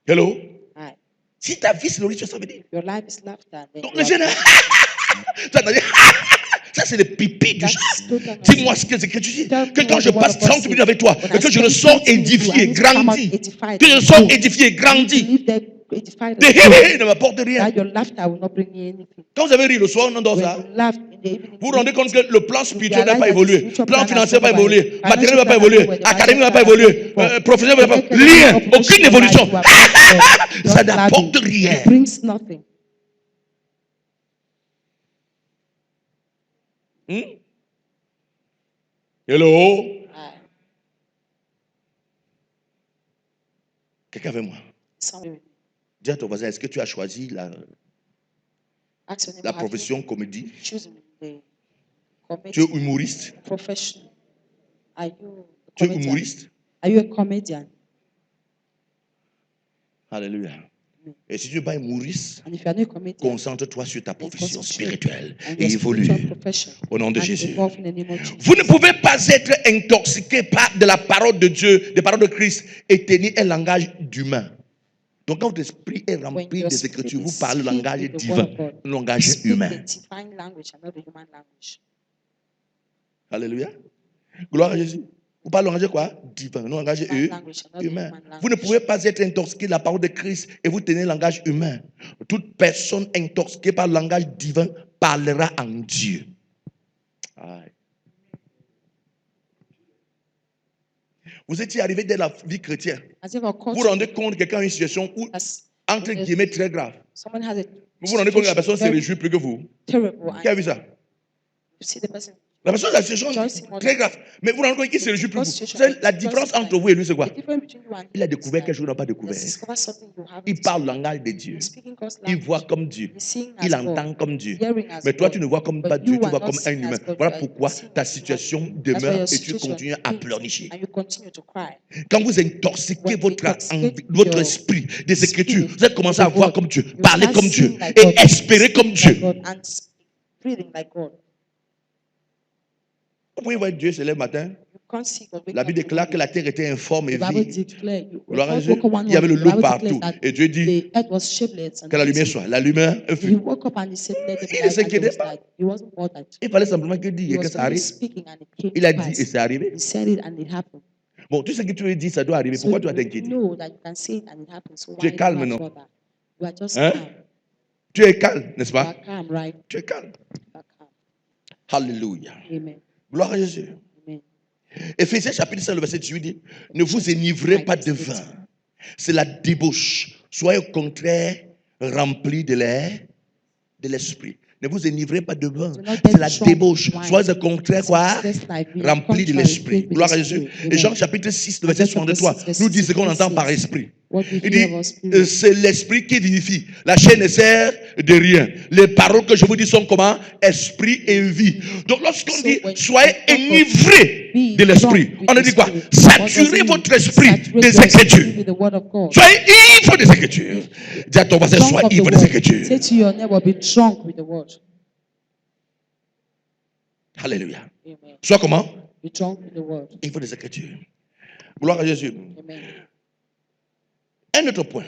Hello? Aye. Si ta vie c'est le rire, tu es sans avenir. Your life is laughter, then Donc you les jeunes, ça c'est le pipi du chat. Dis-moi ce que c'est que tu dis. Que quand je passe 30 minutes avec toi, et que je le sors édifié, grandi, que je le sors édifié, grandi, ne m'apporte rien. Quand vous avez ri le soir, on dort ça. Vous vous rendez compte que le plan spirituel n'a pas évolué, le plan financier n'a pas évolué, matériel n'a pas évolué, académique n'a pas évolué, professionnel n'a pas évolué, rien, aucune évolution. Ça n'apporte rien. Hello? Quelqu'un avec moi? Dis à ton voisin, est-ce que tu as choisi la profession comédie? Tu es humoriste? Tu es humoriste? Are you a comedian? Alléluia. Et si tu n'es pas humoriste, concentre-toi sur ta profession spirituelle et évolue au nom de Jésus. Vous ne pouvez pas être intoxiqué par de la parole de Dieu, des paroles de Christ et tenir un langage d'humain. Donc quand votre esprit est rempli des Écritures, vous parlez le langage divin, le langage humain. Alléluia. Gloire à Jésus. Vous parlez le langage quoi? Divin, le langage humain. Vous ne pouvez pas être intoxiqué de la parole de Christ et vous tenez le langage humain. Toute personne intoxiquée par le langage divin parlera en Dieu. Aïe. Vous étiez arrivé dès la vie chrétienne. Vous vous rendez compte que quelqu'un a une situation où, entre guillemets très grave. Vous vous rendez compte que la personne se réjouit plus que vous? Qui a vu ça? La personne a ces choses très graves. Mais vous vous rendez compte qu'il se réjouit plus que vous. Vous savez, la différence entre vous et lui, c'est quoi? Il a découvert quelque chose qu'il n'a pas découvert. Il parle le langage de Dieu. Il voit comme Dieu. Il entend comme Dieu. Mais toi, tu ne vois comme pas Dieu, tu vois comme un humain. Voilà pourquoi ta situation demeure et tu continues à pleurnicher. Quand vous intoxiquez votre esprit des Écritures, vous allez commencer à voir comme Dieu, parler comme Dieu et espérer comme Dieu. Vous pouvez voir Dieu se lève le matin. La Bible déclare que la terre était informe et vide. Gloire à Dieu. Il y avait le loup partout. Et Dieu dit que la lumière soit. La lumière fut. Il ne s'inquiétait pas. Il fallait simplement qu'il dise que ça arrive. Il a dit et c'est arrivé. Bon, tout ce que tu veux dire, ça doit arriver. Pourquoi tu vas t'inquiéter? Tu es calme, non? Hein? Tu es calme, n'est-ce pas? Tu es calme. Alléluia. Gloire à Jésus. Éphésiens chapitre 5, le verset 18 dit, ne vous enivrez pas de vin. C'est la débauche. Soyez au contraire remplis de l'esprit. Ne vous enivrez pas de vin. C'est la débauche. Soyez au contraire quoi? Remplis de l'esprit. Gloire à Jésus. Et Jean chapitre 6, le verset 63, nous dit ce qu'on entend par esprit. Il dit, c'est l'esprit qui vivifie. La chair ne sert de rien. Les paroles que je vous dis sont comment? Esprit et vie. Donc lorsqu'on dit, soyez enivrés de l'esprit, on a dit quoi? Saturez votre esprit des Écritures. Soyez ivres des Écritures. Dis à ton voisin, sois ivre des Écritures. Alléluia. Sois comment? Ivre des Écritures. Gloire à Jésus. Un autre point.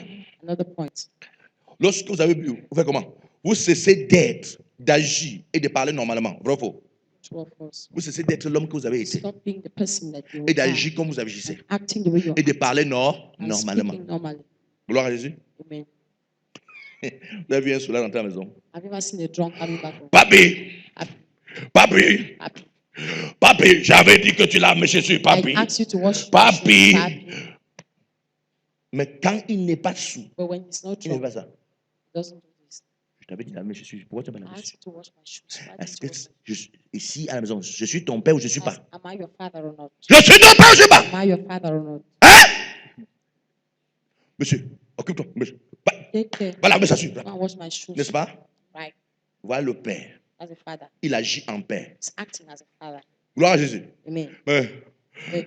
Lorsque vous avez bu, vous faites comment? Vous cessez d'être, d'agir et de parler normalement. Vrai ou faux? Vous cessez d'être l'homme que vous avez été et d'agir comme vous agissez et de parler normalement. Gloire à Jésus. Vous avez vu un soulard dans ta maison? Papi, j'avais dit que tu l'as mis Jésus, papi. Papi. Mais quand il n'est pas sous, il ne fait pas ça. Je t'avais dit la même chose. Pourquoi tu n'as pas la même chose? Est-ce que ici à la maison, je suis ton père ou je ne suis pas? Je suis ton père ou je ne suis pas? Hein? Monsieur, occupe-toi. Monsieur. Voilà, mais ça suit. N'est-ce pas? Voilà le père. Il agit en père. Gloire à Jésus.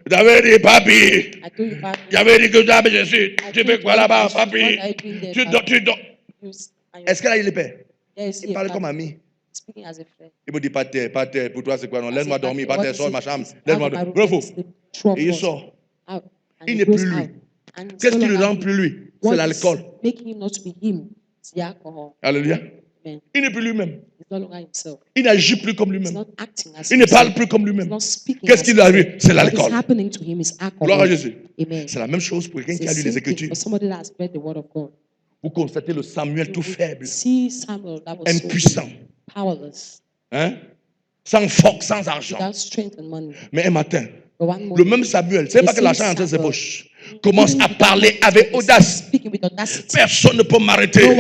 J'avais dit, papi. J'avais dit que tu avais Jésus. Tu fais quoi là-bas, papi? Tu dors. Est-ce qu'elle a dit le père? Il parle comme ami. Il me dit, pas terre. Pour toi, c'est quoi? Non, laisse-moi dormir. Pas terre, sors de ma chambre. Laisse-moi dormir. Et il sort. Il n'est plus lui. Qu'est-ce qui le rend plus lui? C'est l'alcool. Alléluia. Il n'est plus lui-même. Il n'agit plus comme lui-même. Il ne parle plus comme lui-même. Qu'est-ce qui lui arrive? C'est l'alcool. Gloire à Jésus. C'est la même chose pour quelqu'un qui a lu les Écritures. Vous constatez le Samuel tout faible, impuissant, hein? Sans force, sans argent. Mais un matin, le même Samuel, c'est pas que l'argent entre ses poches, commence à parler avec audace. Personne ne peut m'arrêter.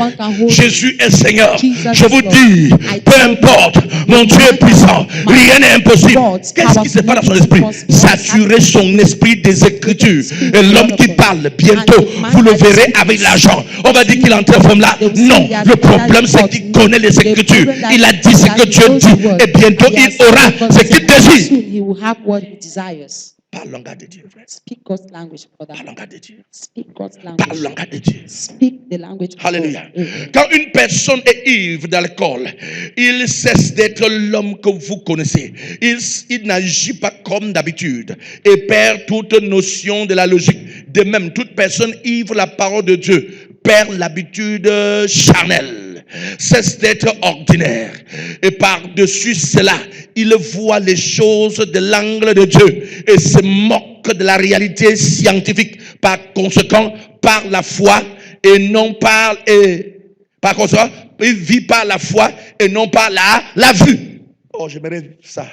Jésus est Seigneur. Je vous dis, peu importe, mon Dieu est puissant. Rien n'est impossible. Qu'est-ce qui se passe dans son esprit? Saturer son esprit des Écritures. Et l'homme qui parle, bientôt, vous le verrez avec l'argent. On va dire qu'il est entré comme là. Non, le problème c'est qu'il connaît les Écritures. Il a dit ce que Dieu dit. Et bientôt, il aura ce qu'il désire. Parle le langage de Dieu, frère. Speak God's language, brother. Parle le langage de Dieu. Speak God's language. Parle le langage de Dieu. Speak the language of Alléluia. God. Quand une personne est ivre d'alcool, il cesse d'être l'homme que vous connaissez. Il n'agit pas comme d'habitude et perd toute notion de la logique. De même, toute personne ivre de la parole de Dieu perd l'habitude charnelle, cesse d'être ordinaire. Et par-dessus cela, il voit les choses de l'angle de Dieu et se moque de la réalité scientifique. Par conséquent, par la foi et non par... par conséquent, il vit par la foi et non par la vue. Oh, j'aimerais ça.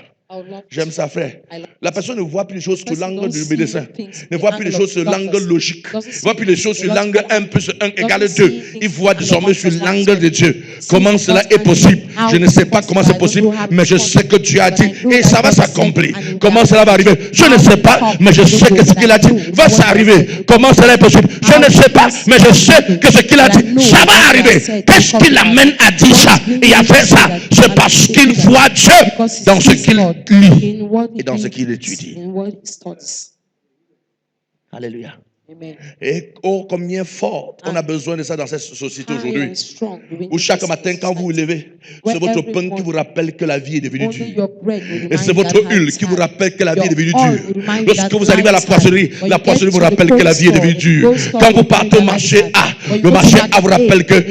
J'aime ça, frère. La personne ne voit plus les choses sous l'angle du médecin. Ne voit plus les choses sur l'angle logique. Ne voit plus les choses sur l'angle 1 plus 1 égale 2. Il voit désormais sur l'angle de Dieu. Comment cela est possible? Je ne sais pas comment c'est possible, mais je sais que Dieu a dit et ça va s'accomplir. Comment cela va arriver? Je ne sais pas, mais je sais que ce qu'il a dit va s'arriver. Comment cela est possible? Je ne sais pas, mais je sais que ce qu'il a dit, ça va arriver. Qu'est-ce qui l'amène à dire ça et à faire ça? C'est parce qu'il voit Dieu dans ce qu'il lit et dans ce qu'il étudie. Alléluia. Et oh, combien fort on a besoin de ça dans cette société aujourd'hui. Où chaque matin, quand vous vous levez, c'est votre pain qui vous rappelle que la vie est devenue dure. Et c'est votre huile qui vous rappelle que la vie est devenue dure. Lorsque vous arrivez à la poissonnerie vous rappelle que la vie est devenue dure. Quand vous partez au marché A, le marché A vous rappelle que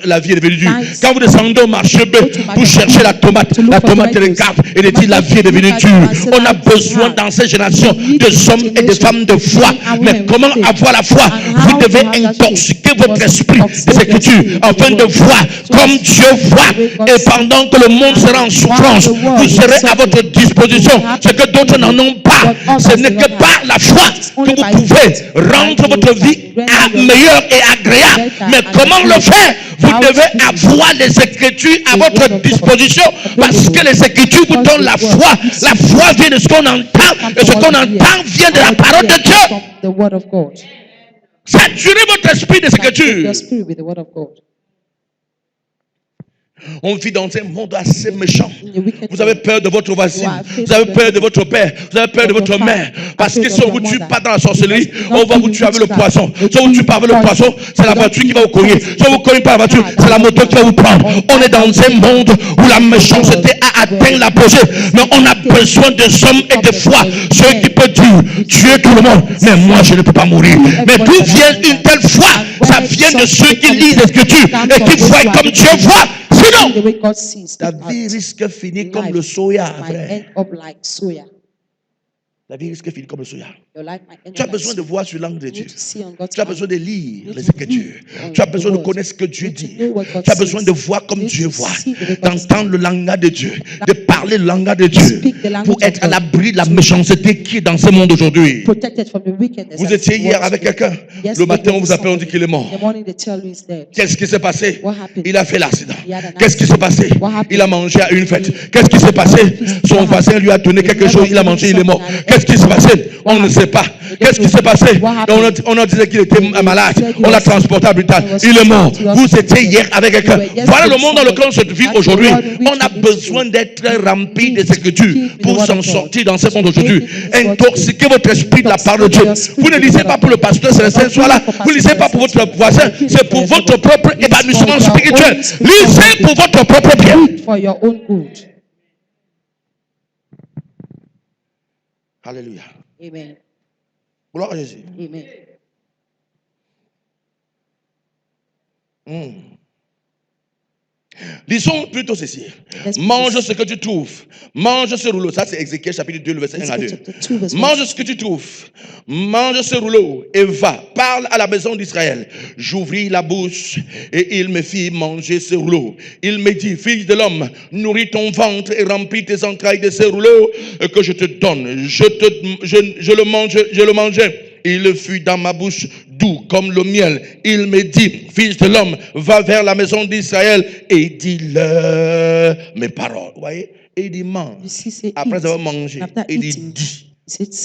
la vie est devenue dure. Quand vous descendez au marché B, vous cherchez la tomate est le carte et il dit la vie est devenue dure. On a besoin dans cette génération de hommes et de femmes de foi. Mais comment avoir la foi? Vous devez intoxiquer votre esprit des Écritures afin de voir comme Dieu voit. Et pendant que le monde sera en souffrance, vous serez à votre disposition. Ce que d'autres n'en ont pas, ce n'est que par la foi que vous pouvez rendre votre vie meilleure et agréable. Mais comment le faire? Vous devez avoir les Écritures à votre disposition parce que les Écritures vous donnent la foi. La foi vient de ce qu'on entend et ce qu'on entend vient de la parole de Dieu. Saturez votre esprit des Écritures. On vit dans un monde assez méchant. Vous avez peur de votre voisine, vous avez peur de votre père, vous avez peur de votre mère. Parce que si on ne vous tue pas dans la sorcellerie, on va vous tuer avec le poisson. Si on ne vous tue pas avec le poisson, c'est la voiture qui va vous cogner. Si on ne vous cogne pas la voiture, c'est la moto qui va vous prendre. On est dans un monde où la méchanceté a atteint l'apogée. Mais on a besoin de hommes et de foi. Ceux qui peuvent dire, tuer tout le monde. Mais moi, je ne peux pas mourir. Mais d'où vient une telle foi? Ça vient de ceux qui lisent les Écritures et qui voient comme Dieu voit. Sinon, ta vie risque de finir comme le soya, frère. La vie risque de finir comme le soya. Tu as besoin de voir sur l'angle de Dieu. Tu as besoin de lire les Écritures. Tu as besoin de connaître ce que Dieu dit. Tu as besoin de voir comme Dieu voit. D'entendre le langage de Dieu. De parler le langage de Dieu. Pour être à l'abri de la méchanceté qui est dans ce monde aujourd'hui. Vous étiez hier avec quelqu'un. Le matin, on vous appelle, on dit qu'il est mort. Qu'est-ce qui s'est passé? Il a fait l'accident. Qu'est-ce qui s'est passé? Il a mangé à une fête. Qu'est-ce qui s'est passé? Son voisin lui a donné quelque chose. Il a mangé, il est mort. Qu'est-ce qui s'est passé? On ne sait pas. Qu'est-ce qui s'est passé? On a dit qu'il était malade. On l'a transporté à l'hôpital. Il est mort. Vous étiez hier avec quelqu'un. Voilà le monde dans lequel on se vit aujourd'hui. On a besoin d'être rempli des Écritures pour s'en sortir dans ce monde aujourd'hui. Intoxiquez votre esprit de la parole de Dieu. Vous ne lisez pas pour le pasteur Célestin soit là. Vous ne lisez pas pour votre voisin. C'est pour votre propre épanouissement spirituel. Lisez pour votre propre bien. Alléluia. Amen. Gloire à Jésus. Amen. Lisons plutôt ceci. Mange ce que tu trouves. Mange ce rouleau. Ça, c'est Ézéchiel chapitre 2, le verset 1 à 2. Mange ce que tu trouves. Mange ce rouleau et va. Parle à la maison d'Israël. J'ouvris la bouche et il me fit manger ce rouleau. Il me dit, fils de l'homme, nourris ton ventre et remplis tes entrailles de ce rouleau que je te donne. Je le mangeai. Il fut dans ma bouche doux comme le miel. Il me dit, fils de l'homme, va vers la maison d'Israël et dis-leur mes paroles. Vous voyez? Et il dit, mange. Après avoir mangé, il dit, dis.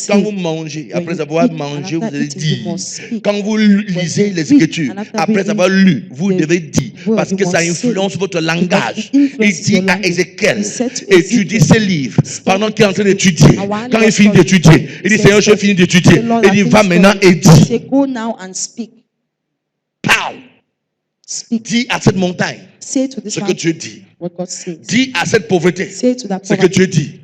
Quand vous mangez, après avoir mangé, vous allez dire. Quand vous lisez les Écritures, après avoir lu, vous devez dire. Parce que ça influence votre langage. Il dit à Ézéchiel, étudie ce livre. Pendant qu'il est en train d'étudier, quand il finit d'étudier, il dit, Seigneur, je finis d'étudier. Il dit, va maintenant et dis. Parle. Dis à cette montagne ce que Dieu dit. Dis à cette pauvreté ce que Dieu dit.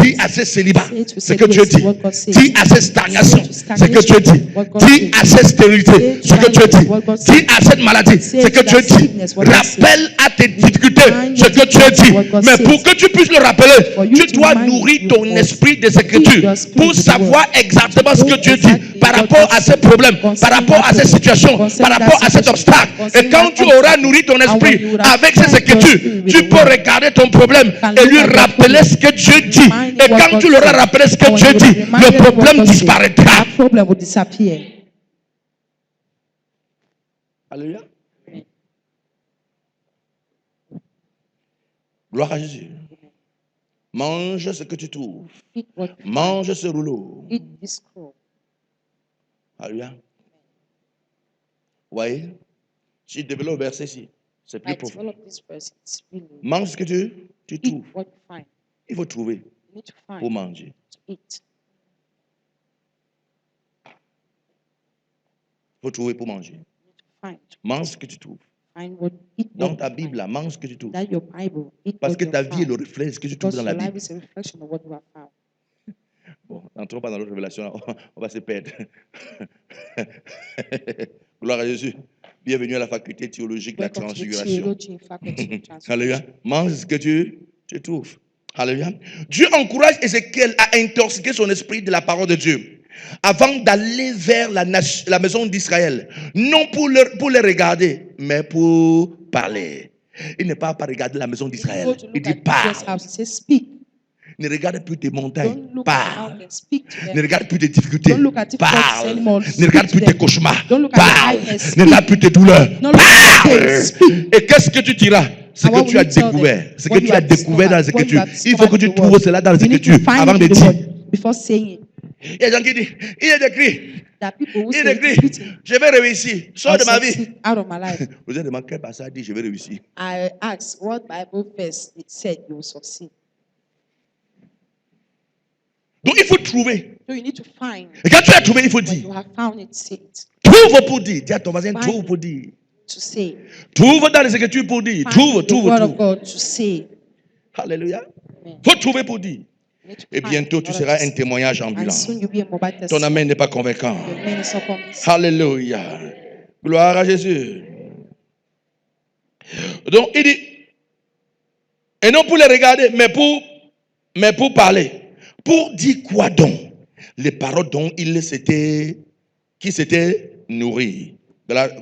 Dis à ce célibat ce que Dieu dit. Dis à cette stagnation ce que Dieu dit. Dis à cette stérilité ce que Dieu dit. Dis à cette maladie ce que Dieu dit. Rappelle à tes difficultés ce que Dieu dit. Mais pour que tu puisses le rappeler, tu dois nourrir ton esprit des Écritures pour savoir exactement ce que Dieu dit par rapport à ces problèmes, par rapport à ces situations, par rapport à cet obstacle. Et quand tu auras nourri ton esprit avec ces écritures, tu peux regarder ton problème et lui rappeler ce que Dieu dit. Et quand tu leur as rappelé ce que Dieu dit, le problème disparaîtra. Alléluia. Gloire à Jésus. Mange ce que tu trouves. Mange ce rouleau. Alléluia. Vous voyez? Si tu développes le verset ici, c'est plus profond. Mange ce que tu trouves. Il faut trouver pour manger. Il faut trouver pour manger. Mange ce que tu trouves. Dans ta Bible, là, mange ce que tu trouves. Parce que ta vie est le reflet de ce que tu trouves dans la Bible. Bon, n'entrons pas dans l'autre révélation, là. On va se perdre. Gloire à Jésus. Bienvenue à la faculté théologique de la transfiguration. Alléluia. Mange ce que tu trouves. Alléluia. Dieu encourage Ézéchiel à intoxiquer son esprit de la parole de Dieu avant d'aller vers la maison d'Israël. Non pour les regarder, mais pour parler. Il ne parle pas regarder la maison d'Israël. Il dit parle. Ne regarde plus tes montagnes. Parle. Ne regarde plus tes difficultés. Parle. Ne regarde plus tes cauchemars. Parle. Ne regarde plus tes douleurs. Parle. Et qu'est-ce que tu diras? Ce que tu as découvert. Ce que tu as découvert dans les Écritures. Il faut que tu trouves cela dans les Écritures avant de dire. Il y a des gens qui disent, il est écrit, je vais réussir, sors de ma vie. Vous avez demandé quel passage dit, je vais réussir. I asked what Bible verse it said you will succeed. Donc il faut trouver. So you need to find. Et quand tu as trouvé, il faut dire. You have found it, say it. Trouve pour dire. Dis à ton voisin, trouve pour dire. To say. Trouve dans les Écritures pour dire. Trouve. Word of God to say. Alléluia. Faut trouver pour dire. Et bientôt, tu seras un témoignage ambulant. Ton amen n'est pas convaincant. Alléluia. Gloire à Jésus. Donc, il dit, et non pour les regarder, mais pour parler. Pour dire quoi donc? Les paroles dont qui s'était nourri.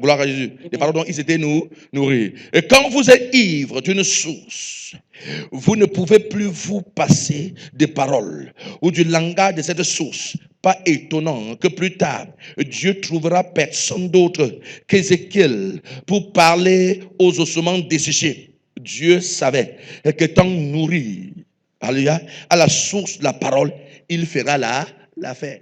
Gloire à Jésus. Les paroles dont il s'était nourri. Et quand vous êtes ivre d'une source, vous ne pouvez plus vous passer des paroles ou du langage de cette source. Pas étonnant que plus tard, Dieu trouvera personne d'autre qu'Ézéchiel pour parler aux ossements desséchés. Dieu savait qu'étant nourri, alléluia, à la source de la parole, il fera l'affaire.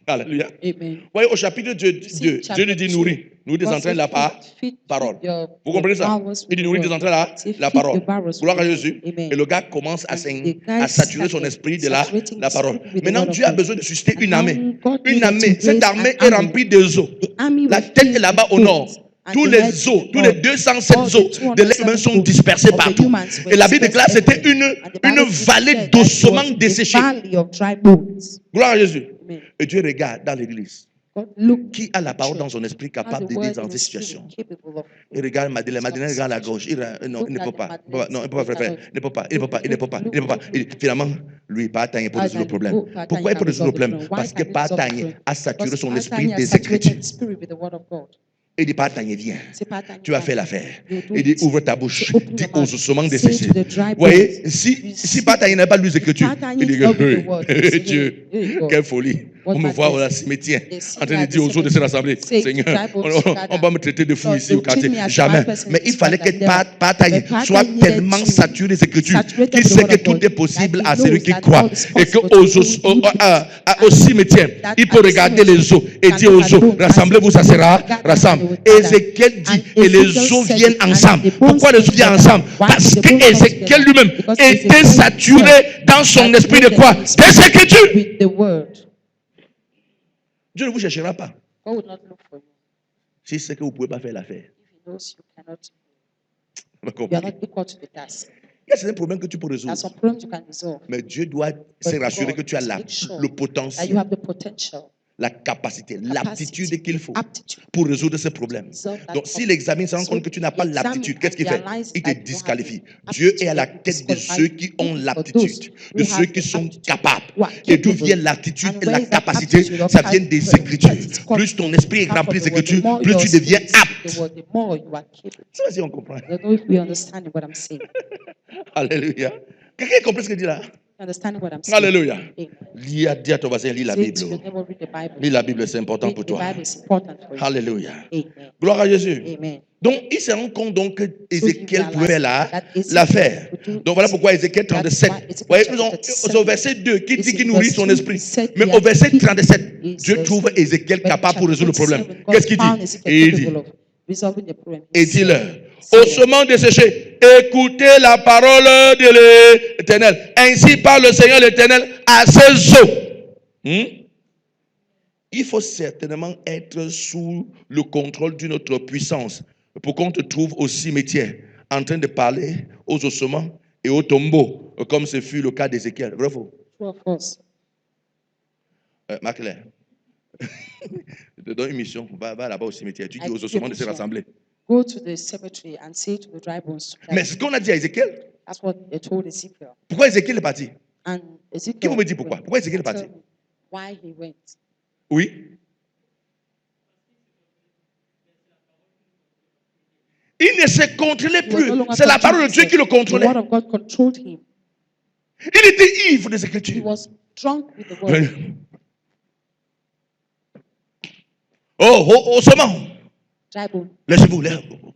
Alléluia. Amen. Voyez, au chapitre 2, Dieu nous dit nourrir. Nous désentraîne la parole. Vous comprenez ça? Il dit nourrir, désentraîne la parole. Gloire à Jésus. Et le gars commence à saturer son esprit de la parole. Maintenant, Dieu a besoin de susciter une armée. Une armée. Cette armée est remplie de eaux. La tête est là-bas au nord. Tous les eaux, tous les 207 eaux de l'être humain sont dispersés partout. Et la Bible déclare que c'était une vallée d'ossements desséchés. Gloire à Jésus. Et Dieu regarde dans l'église. Qui a la parole dans son esprit capable d'aider dans ces situations? Il regarde Madeleine regarde à gauche. Non, il ne peut pas. Non, il ne peut pas, frère. Il ne peut pas. Et finalement, lui, Patagne peut résoudre le problème. Pourquoi il peut résoudre le problème? Parce que Patagne a saturé son esprit des Écritures. Il dit, Patagne, viens. Tu vas faire l'affaire. Il dit, ouvre ta bouche. Dis aux ossements desséchés. Vous voyez, si Patagne n'a pas lu les Écritures, il dit, Dieu, quelle folie. On me voit au cimetière en train de dire aux autres de se rassembler, Seigneur, on va me traiter de fou ici au quartier. Jamais. Mais il fallait que Patagne soit tellement saturé des Écritures qu'il sait que tout est possible à celui qui croit. Et qu'au cimetière, il peut regarder les eaux et dire aux eaux, rassemblez-vous, ça sera rassemble. Ézéchiel dit, et les eaux viennent ensemble. Pourquoi les eaux viennent ensemble? Parce que Ézéchiel lui-même était saturé dans son esprit de quoi? Des Écritures. Dieu ne vous cherchera pas. Si c'est que vous ne pouvez pas faire l'affaire. Il y a certains problèmes que tu peux résoudre. Mais Dieu doit se rassurer que tu as le potentiel. la capacité, l'aptitude qu'il faut pour résoudre ces problèmes. Donc, si l'examen se rend compte que tu n'as pas l'aptitude, qu'est-ce qu'il fait? Il te disqualifie. Dieu est à la tête de ceux qui ont l'aptitude, de ceux qui sont capables. Et d'où vient l'aptitude et la capacité? Ça vient des Écritures. Plus ton esprit est rempli des Écritures, plus tu deviens apte. Ça, si on comprend. Alléluia. Quelqu'un comprend ce que dit là? Alléluia. Dis à ton voisin, lis la Bible. Lis la Bible, c'est important pour toi. Alléluia. Gloire à Jésus. Donc, il se rend compte donc que Ézéchiel pouvait l'affaire. Donc, voilà pourquoi Ézéchiel 37. Vous voyez, c'est au verset 2 qui dit qu'il nourrit son esprit. Mais au verset 37, Dieu trouve Ézéchiel capable pour résoudre le problème. Qu'est-ce qu'il dit? Et dis-leur, au moment de sécher, écoutez la parole de l'Éternel. Ainsi parle le Seigneur l'Éternel à ses eaux. Il faut certainement être sous le contrôle d'une autre puissance pour qu'on te trouve au cimetière en train de parler aux ossements et aux tombeaux, comme ce fut le cas d'Ézéchiel. Vrai ou faux? Marc-Claire, je te donne une mission. Va là-bas au cimetière. Tu dis aux ossements de se rassembler. Go to the cemetery and say to the dry bones. Mais ce qu'on a dit à Ézéchiel. That's what they told Ezekiel. Pourquoi Ézéchiel est parti? And Ezekiel, qui vous me dit pourquoi? Pourquoi Ézéchiel est parti? Why he went. Oui. Il ne se contrôlait plus. C'est la parole de Dieu qui le contrôlait. The word of God controlled him. Il était ivre des Écritures. He was drunk with the word. Oh, seulement. Laissez-vous, laissez-vous.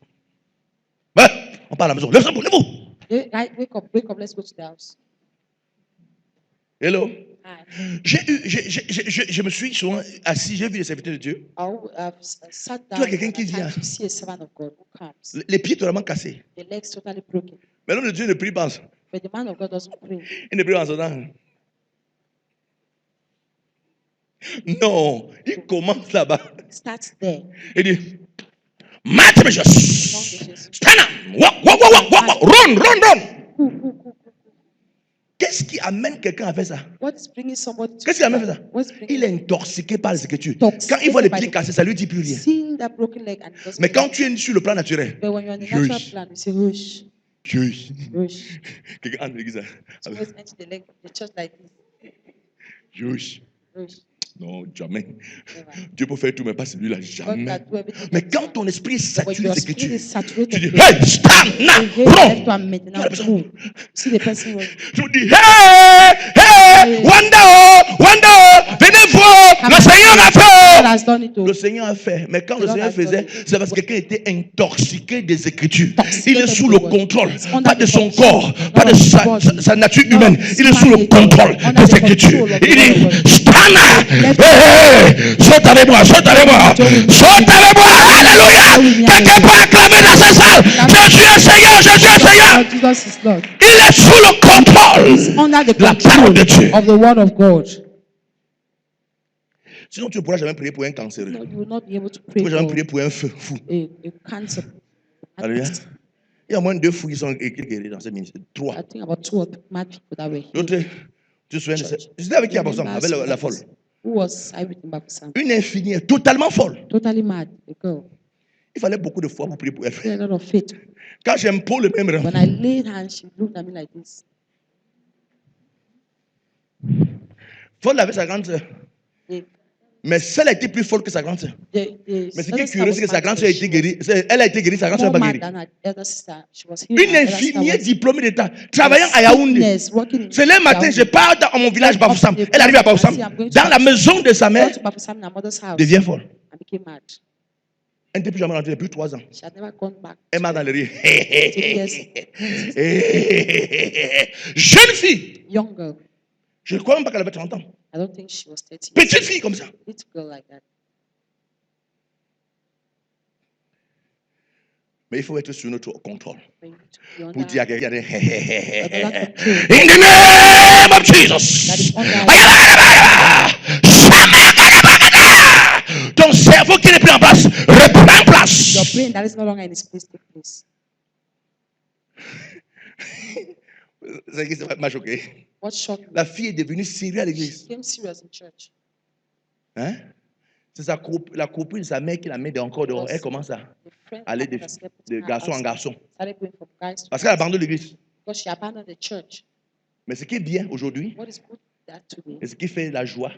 On parle à la maison. Laissez-vous, wake up, let's go to the house. Hello. Je me suis souvent assis, j'ai vu les serviteurs de Dieu. Tu as quelqu'un qui vient. Les pieds totalement cassés. Mais l'homme de Dieu ne prie pas. Il ne prie pas en ce temps. Non, il commence là-bas. Il dit, Maître Jésus, stand up, run. Qu'est-ce qui amène quelqu'un à faire ça? Qu'est-ce qui amène à faire ça? Il est intoxiqué par les Écritures. Quand il voit les pieds cassés, ça ne lui dit plus rien. Mais quand tu es sur le plan naturel, quelqu'un entre l'église. Non, jamais. Dieu peut faire tout, mais pas celui-là, jamais. Mais quand ton esprit est saturé des Écritures, tu dis, hey, stand now, run. Tu dis, hey, wonder, venez voir, le Seigneur a fait. Le Seigneur a fait. Mais quand le Seigneur faisait, c'est parce que quelqu'un était intoxiqué des Écritures. Il est sous le contrôle, pas de son corps, pas de sa nature humaine. Il est sous le contrôle des Écritures. Il dit, stand now. Saute avec moi, alléluia. Quelqu'un peut acclamer dans cette salle. Jésus est Seigneur. Il est sous le contrôle de la parole de Dieu. Sinon tu ne pourras jamais prier pour un cancéreux. Tu ne pourras jamais prier pour un fou. Alléluia. Il y a moins de 2 fous qui sont guéris dans ce ministère. 3. L'autre, tu te souviens, c'était avec qui à Boston, avec la folle. Une infirmière totalement folle. Totally mad, a girl. Il fallait beaucoup de foi pour prier pour elle. A lot of faith. Quand j'impose le même rang. When I laid hands, she looked at me like this. Folle avait sa grande sœur. Mais celle a été plus folle que sa grande sœur. Mais ce qui est curieux, c'est que sa grande sœur a été guérie. Elle a été guérie, sa grande sœur n'a pas guérie. Une infirmière diplômée d'État, travaillant à Yaoundé. C'est le matin, je pars dans mon village Bafoussam. Elle arrive à Bafoussam. Dans la maison de sa mère, devient folle. Elle n'était plus jamais rentrée depuis 3 ans. Elle m'a dans le rire. Jeune fille. Je ne crois même pas qu'elle avait 30 ans. I don't think she was 30. Petite fille comme ça. Little girl like that. Mais il faut être sous notre contrôle. Pour dire à quelqu'un, in the name of Jesus. Ton cerveau qui n'est plus en place, reprend place. Your brain that is no longer in its place, take place. C'est ce qui m'a choqué. What shocked me? La fille est devenue sérieuse à l'église. She became serious in church. Hein? C'est la copine de sa mère qui la met encore dehors. Elle commence à aller de garçon en garçon. Parce qu'elle abandonne l'église. Mais ce qui est bien aujourd'hui, et ce qui fait la joie,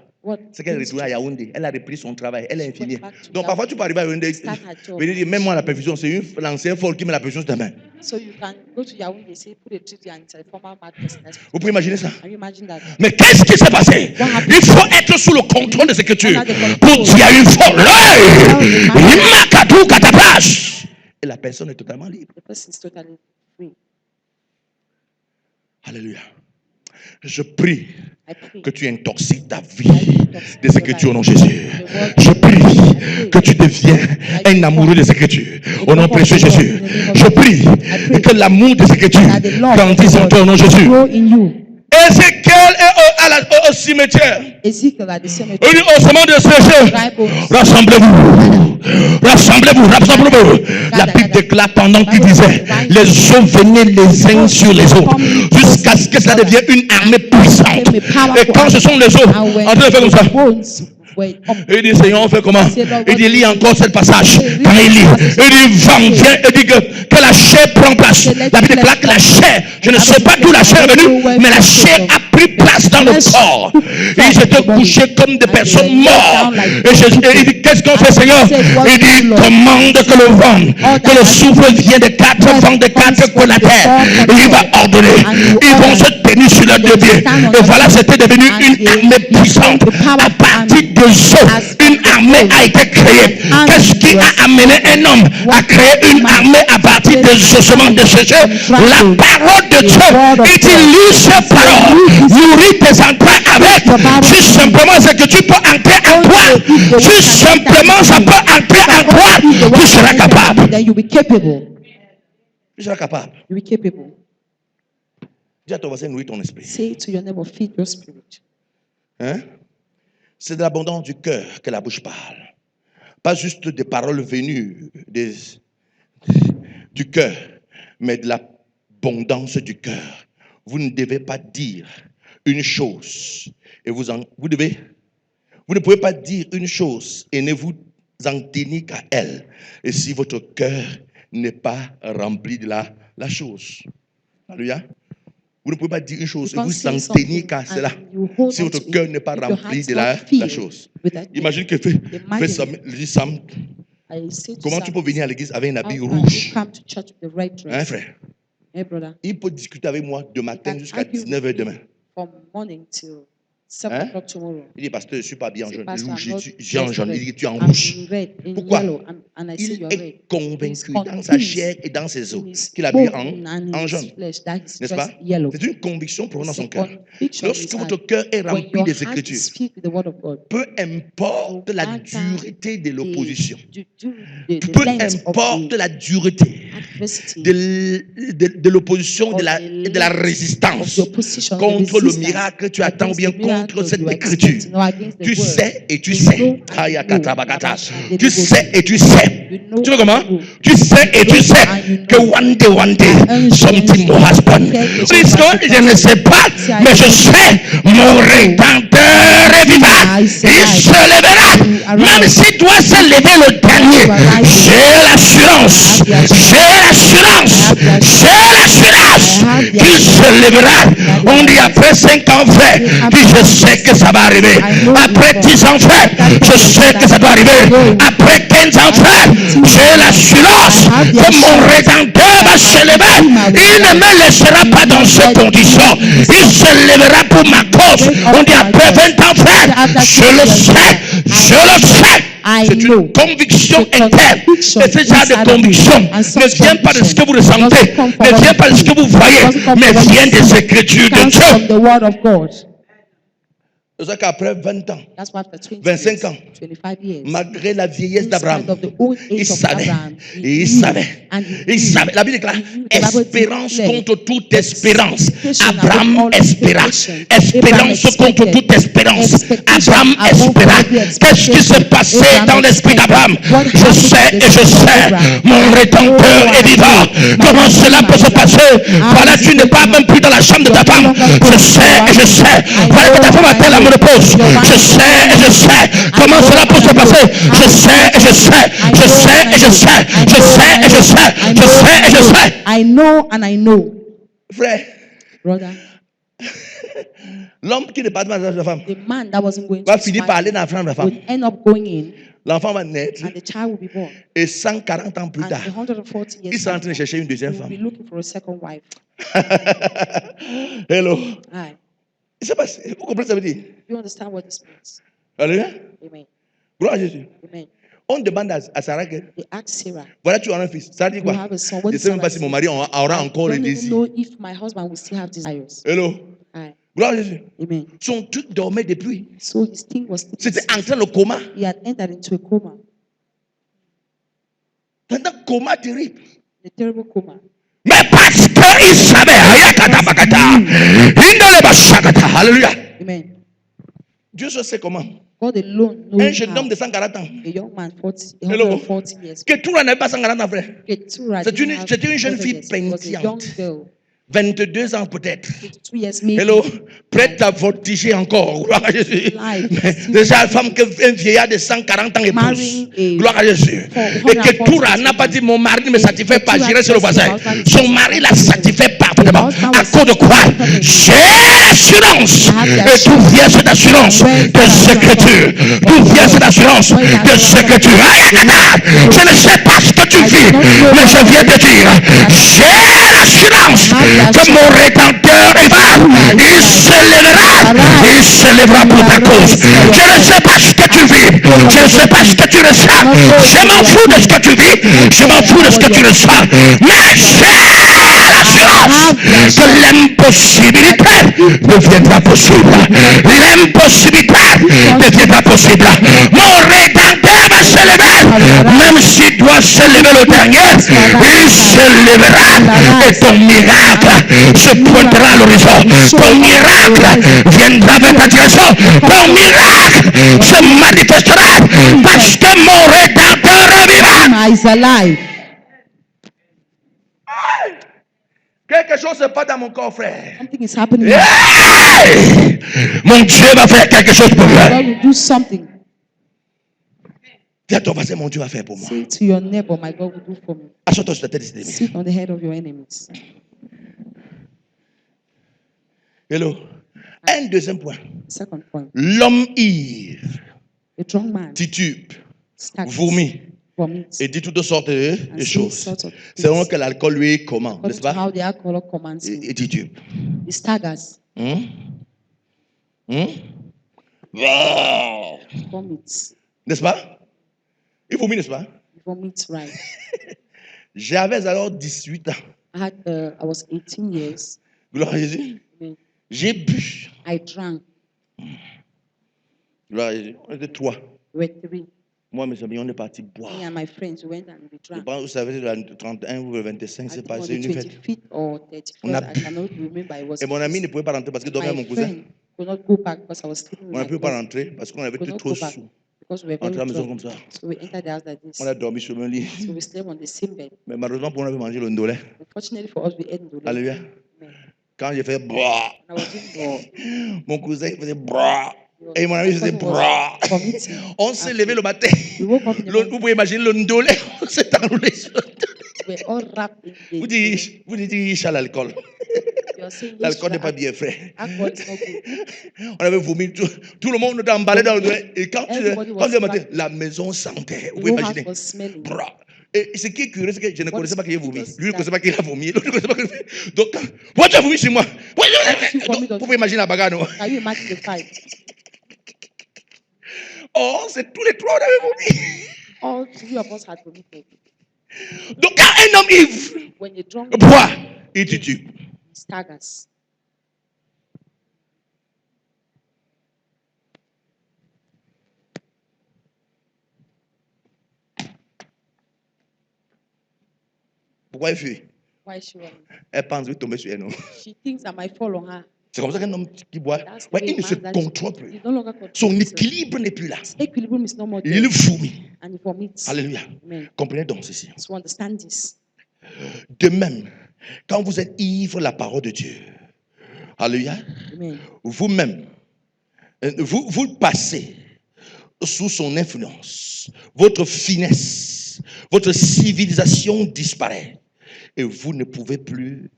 c'est qu'elle est retournée à Yaoundé. Elle a repris son travail. Elle est infirmière. Donc parfois tu peux arriver à Yaoundé, venir dire, même moi la perfusion, c'est l'ancien folle qui met la perfusion sur ta main. Vous pouvez imaginer ça? Mais qu'est-ce qui s'est passé? Il faut être sous le contrôle des Écritures pour dire une folle. Et la personne est totalement libre. Alléluia. Je prie que tu intoxiques ta vie des Écritures au nom de Jésus. Je prie que tu deviens un amoureux des Écritures au nom précieux de Jésus. Je prie que l'amour des Écritures grandisse en toi au nom de Jésus. Ézéchiel est au cimetière. Il dit au sommet de sécher. Rassemblez-vous. Rassemblez-vous. Rassemblez-vous. La Bible déclare pendant qu'il disait, les eaux venaient les uns sur les autres jusqu'à ce que cela devienne une armée puissante. Et quand ce sont les eaux en train de faire comme ça, il dit, Seigneur, on fait comment? Il dit, lis encore ce passage. Quand il lit, il dit, vent vient, il dit que la chair prend place. La Bible déclare que la chair, je ne sais pas d'où la chair est venue, mais la chair a pris place dans le corps. Ils étaient couchés comme des personnes mortes. Et il dit, qu'est-ce qu'on fait, Seigneur? Il dit, commande que le vent, que le souffle vienne des quatre vents, des quatre coins de la terre. Et il va ordonner. Ils vont se tenir sur leurs deux pieds. Et voilà, c'était devenu une armée puissante. À partir de une armée a été créée. Qu'est-ce qui a amené un homme à créer une armée à partir des ossements de sécher? La parole de Dieu. Utilise cette parole. Nourris tes entrailles avec. Juste simplement, c'est que tu peux entrer en toi. Juste simplement, ça peut entrer en toi. Tu seras capable. Tu seras capable. Dis à ton voisin, nourris ton esprit. Say to your neighbor, feed your spirit. Hein? C'est de l'abondance du cœur que la bouche parle. Pas juste des paroles venues du cœur, mais de l'abondance du cœur. Vous ne devez pas dire une chose et vous ne pouvez pas dire une chose et ne vous en tenir qu'à elle. Et si votre cœur n'est pas rempli de la chose. Alléluia. Vous ne pouvez pas dire une chose et vous en tenir qu'à cela. Si votre cœur n'est pas rempli de la chose. Imagine que Sam, comment tu peux venir à l'église avec un habit rouge? Hein, frère? Il peut discuter avec moi de matin jusqu'à 19h demain. Hein? Il dit, pasteur, je ne suis pas bien en jaune. J'ai en jaune. Il dit, tu es en rouge. Pourquoi? Il est convaincu dans sa chair et dans ses os qu'il a bien en jaune. N'est-ce pas? C'est une conviction provenant dans son cœur. Lorsque votre cœur est rempli des Écritures, peu importe la dureté de l'opposition, peu importe la dureté de l'opposition, de la résistance contre le miracle que tu attends ou bien contre cette écriture. Tu sais et tu sais. Tu sais et tu sais. Tu vois comment? Tu sais et tu sais que one day, something will happen. Je ne sais pas, mais je sais, mon Rédempteur est vivant. Il se lèvera. Même s'il doit se lever le dernier, j'ai l'assurance qu'il se lèvera. On dit après 5 ans, frère, je sais que ça va arriver. Après 10 ans, frère, je sais que ça doit arriver. Après 15 ans, frère, j'ai l'assurance que mon Rédempteur va se lever. Il ne me laissera pas dans ces conditions. Il se lèvera pour ma cause. On dit après 20 ans, frère, je le sais. C'est une conviction interne. Et ce genre de conviction ne vient pas de ce que vous ressentez, ne vient pas de ce que vous voyez, mais vient des Écritures de Dieu. C'est ça qu'après 20 ans, 25 ans, malgré la vieillesse d'Abraham, il savait. La Bible déclare espérance contre toute espérance. Abraham espéra. Espérance contre toute espérance. Abraham espéra. Qu'est-ce qui s'est passé dans l'esprit d'Abraham? Je sais, mon Rédempteur est vivant. Comment cela peut se passer? Voilà, tu n'es pas même plus dans la chambre de ta femme. Je sais. Voilà que ta femme a-t-elle mon épouse. Je sais et je sais comment cela peut se passer. Je sais et je sais. Je sais et je sais. Je sais et je sais. Je sais et je sais. I know and I know. Frère. Brother. L'homme qui ne parle pas de la femme The man that wasn't going va to finir par aller dans la femme de la femme. would end up going in. L'enfant va naître. And the child will be born. Et 140 ans plus And tard, 140 years il sera en train de chercher une deuxième femme. Be looking for a second wife. Hello. Hi. Vous comprenez ce que ça veut dire? You understand what this means? Alléluia. Amen. Gloire à Jésus. Amen. On demande à Sarah que They asked Sarah, voilà, tu as un fils. Ça dit quoi? Je ne sais même pas si mon mari aura encore le désir. I don't know if my husband will still have desires. Hello. Hi. Gloire à Jésus. Amen. Son truc dormait depuis. So his thing was C'était entré dans le coma. He had entered into a coma. Dans un coma terrible. A terrible coma. Mais parce qu'il savait, alléluia. Amen. Dieu sait comment. God alone knows Un jeune homme de 140 ans. A young man 140 years. Ketura n'avait pas 140 ans, frère. C'était une jeune fille pétillante. 22 ans peut-être. Hello, prête à voltiger encore. Gloire à Jésus. Déjà, une femme qu'un vieillard de 140 ans épouse. Gloire à Jésus. Et que Toura n'a pas dit mon mari ne me satisfait pas, j'irai sur le voisin. Son mari la satisfait parfaitement. À cause de quoi? J'ai l'assurance. Et d'où vient cette assurance? De ce que tu. D'où vient cette assurance? De ce que tu. Je ne sais pas ce que tu vis, mais je viens de dire, j'ai l'assurance que mon rédempteur est là. Il se lèvera pour ta cause. Je ne sais pas ce que tu vis, je ne sais pas ce que tu ressens, je m'en fous de ce que tu vis, je m'en fous de ce que tu ressens, mais j'ai l'assurance que l'impossibilité deviendra possible. L'impossibilité deviendra possible. Mon rédempteur va se lever, même s'il doit se lever le dernier, il se lèvera et ton miracle se pointera à l'horizon. Ton miracle viendra vers ta direction. Ton miracle se manifestera parce que mon rédempteur est vivant. Quelque chose se passe dans mon corps, frère. Something is happening. Hey! Mon Dieu va faire quelque chose pour moi. God will do something. Dis à ton voisin, mon Dieu va faire pour moi. Say to your neighbor, my God will do for me. Assois-toi sur la tête de tes ennemis. Sit on the head of your enemies. Hello. Un deuxième point. Second point. L'homme ivre, A drunk man titube, vomit et dit toutes sortes de choses. C'est vraiment que l'alcool lui commande, n'est-ce pas? Et titube. He staggers. Vomits. N'est-ce pas? Il vomit, n'est-ce pas? Vomits, right. J'avais alors 18 ans. I was 18 years. Gloire à Jésus. J'ai bu. I drank. Gloire à Jésus. On était 3. We were 3. Moi, mes amis, on est partis boire. Me and my friends went and we drank. Vous savez, le 31 ou le 25, c'est passé une fête. On a bu. Et mon ami ne pouvait pas rentrer parce qu'il dormait à mon cousin. On ne pouvait pas rentrer parce qu'on avait été trop sous. On était à la maison comme ça. On a dormi sur un lit. Mais malheureusement, pour nous, on avait mangé le ndolé. Alléluia. Quand j'ai fait bra, mon cousin faisait bra. Et mon ami faisait bra. On s'est levé le matin. Vous pouvez imaginer le ndolé. On s'est enroulé sur le ndolé. Vous dites à l'alcool. L'alcool n'est pas bien frais. On avait vomi. Tout le monde était emballé dans le ndolé. Et quand le matin, la maison sentait. Vous pouvez imaginer. Bra. Et ce qui est curieux, c'est que je ne connaissais pas qu'il ait vomi. Lui ne connaissait pas qu'il a vomi. L'autre ne connaissait pas qu'il a vomi. Donc, pourquoi tu as vomi chez moi? Vous pouvez imaginer la bagarre, non? Oh, c'est tous les trois, on avait vomi. All 3 of us had vomited. Donc, quand un homme ivre boit, il titube. Staggers. Pourquoi elle fuit? Why is she running? Elle pense qu'il tomber sur elle, non? She thinks I might fall on her. C'est comme ça qu'un homme qui boit, il ne se contrôle plus. No longer control Son himself. équilibre n'est plus là. Equilibrium is no more Il there. vomit. And he vomits. Alléluia. Amen. Comprenez donc ceci. So understand this. De même, quand vous êtes ivre de la parole de Dieu, alléluia, Amen. vous-même, vous passez sous son influence. Votre finesse, votre civilisation disparaît. Et vous ne pouvez que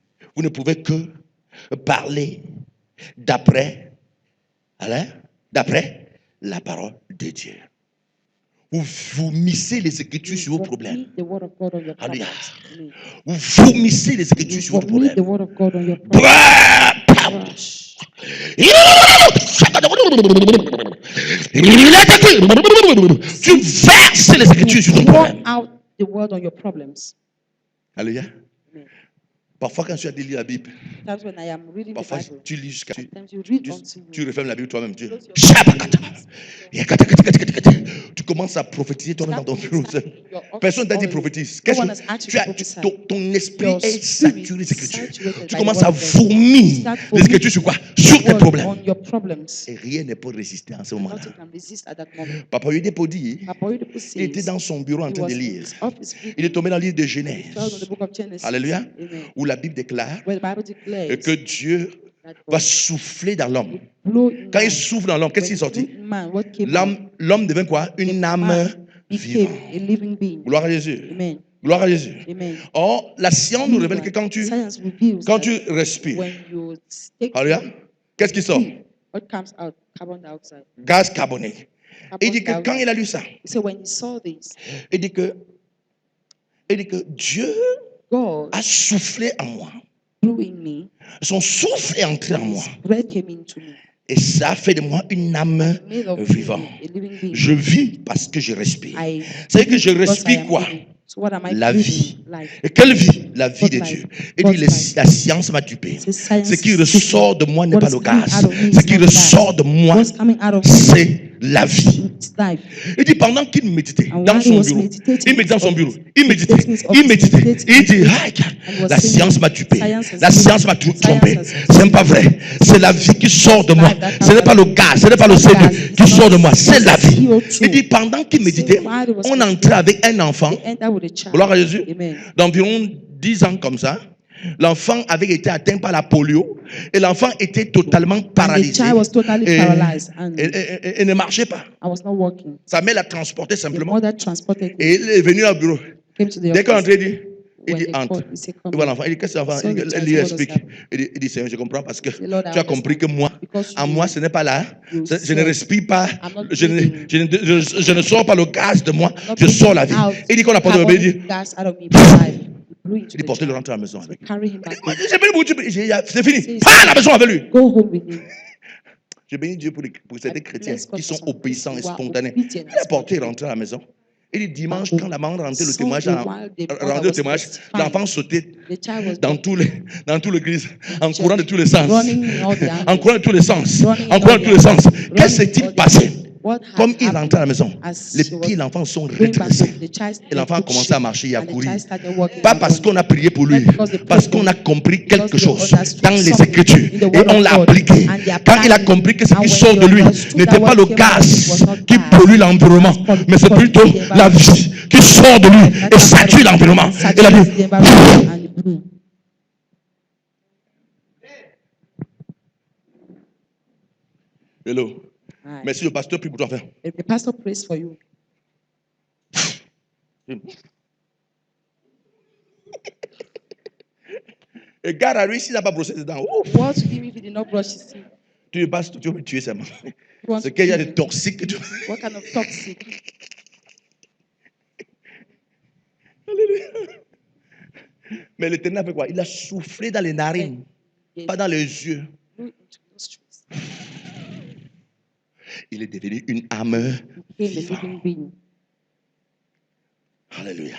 parler d'après la parole de Dieu. Vous missez les Écritures sur vos problèmes. Alléluia. Vous vomissez les Écritures sur vos problèmes. Tu verses les Écritures sur ton problème. Alléluia. Parfois, quand tu as lu la Bible, parfois tu lis jusqu'à. Tu refermes la Bible toi-même. Tu commences à prophétiser toi-même dans ton bureau. Personne ne t'a dit prophétise. Ton esprit est saturé des Écritures. Tu commences à vomir les Écritures sur quoi? Sur tes problèmes. Et rien ne peut résister en ce moment-là. Papa Yudepodi, il était dans son bureau en train de lire. Il est tombé dans le livre de Genèse. Alléluia. Où la Bible déclare que Dieu va souffler dans l'homme. Quand il souffle dans l'homme, qu'est-ce qui est sorti? L'homme devient quoi? Une âme vivante. Gloire à Jésus. Gloire à Jésus. Or, la science nous révèle que quand tu respires, alléluia, qu'est-ce qui sort? Gaz carbonique. Il dit que quand il a lu ça, il dit que Dieu a soufflé en moi. Son souffle est entré en moi. Et ça fait de moi une âme vivante. Je vis parce que je respire. C'est que je respire quoi? La vie. Et quelle vie? La vie de Dieu. Et dit, la science m'a dupé. Ce qui ressort de moi n'est pas le gaz. Ce qui ressort de moi, c'est la vie. Il dit, pendant qu'il méditait dans son bureau, il méditait dans son bureau, il méditait. Il dit, la science m'a dupé. La science m'a trompé. Ce n'est pas vrai. C'est la vie qui sort de moi. Ce n'est pas le gaz, ce n'est pas le CO2 qui sort de moi. C'est la vie. Il dit, pendant qu'il méditait, on entrait avec un enfant. Gloire à Jésus. D'environ 10 ans comme ça. L'enfant avait été atteint par la polio et l'enfant était totalement paralysé et ne marchait pas. Sa mère l'a transporté simplement et il est venu au bureau. Dès qu'on entrait, il dit entre. Il voit l'enfant. Il dit qu'est-ce que l'enfant? Il lui explique. Il dit Seigneur, je comprends parce que tu as compris que moi, en moi, ce n'est pas là. Je ne respire pas. Je ne sors pas le gaz de moi. Je sors la vie. Il dit qu'on a porté le bébé. Il dit portez-le rentrer à la maison avec lui. C'est fini. Pas à la maison avec lui. Je bénis Dieu pour ces chrétiens qui sont obéissants et spontanés. Il a porté rentrer à la maison. Il dit dimanche, quand la maman rendait le témoignage, l'enfant sautait dans tout l'église, en courant de tous les sens. En courant de tous les sens. En courant de tous les sens. Qu'est-ce qui s'est passé? Comme il rentrait à la maison, les pieds de l'enfant sont redressés. Et l'enfant a commencé à marcher et à courir. Pas parce qu'on a prié pour lui, parce qu'on a compris quelque chose dans les Écritures. Et on l'a appliqué. Quand il a compris que ce qui sort de lui n'était pas le gaz qui pollue l'environnement, mais c'est plutôt la vie qui sort de lui et sature l'environnement. Il a dit... Hello. Merci, le pasteur prie pour toi. The pastor prays for you. Et gars a réussi, il n'a pas brossé dedans. What to give if he did not brush his teeth? Tu veux me tuer seulement. C'est qu'il y a des toxiques. What kind of toxic? Mais l'Éternel a fait quoi? Il a soufflé dans les narines, pas dans les yeux. Il est devenu une âme vivante. Alléluia.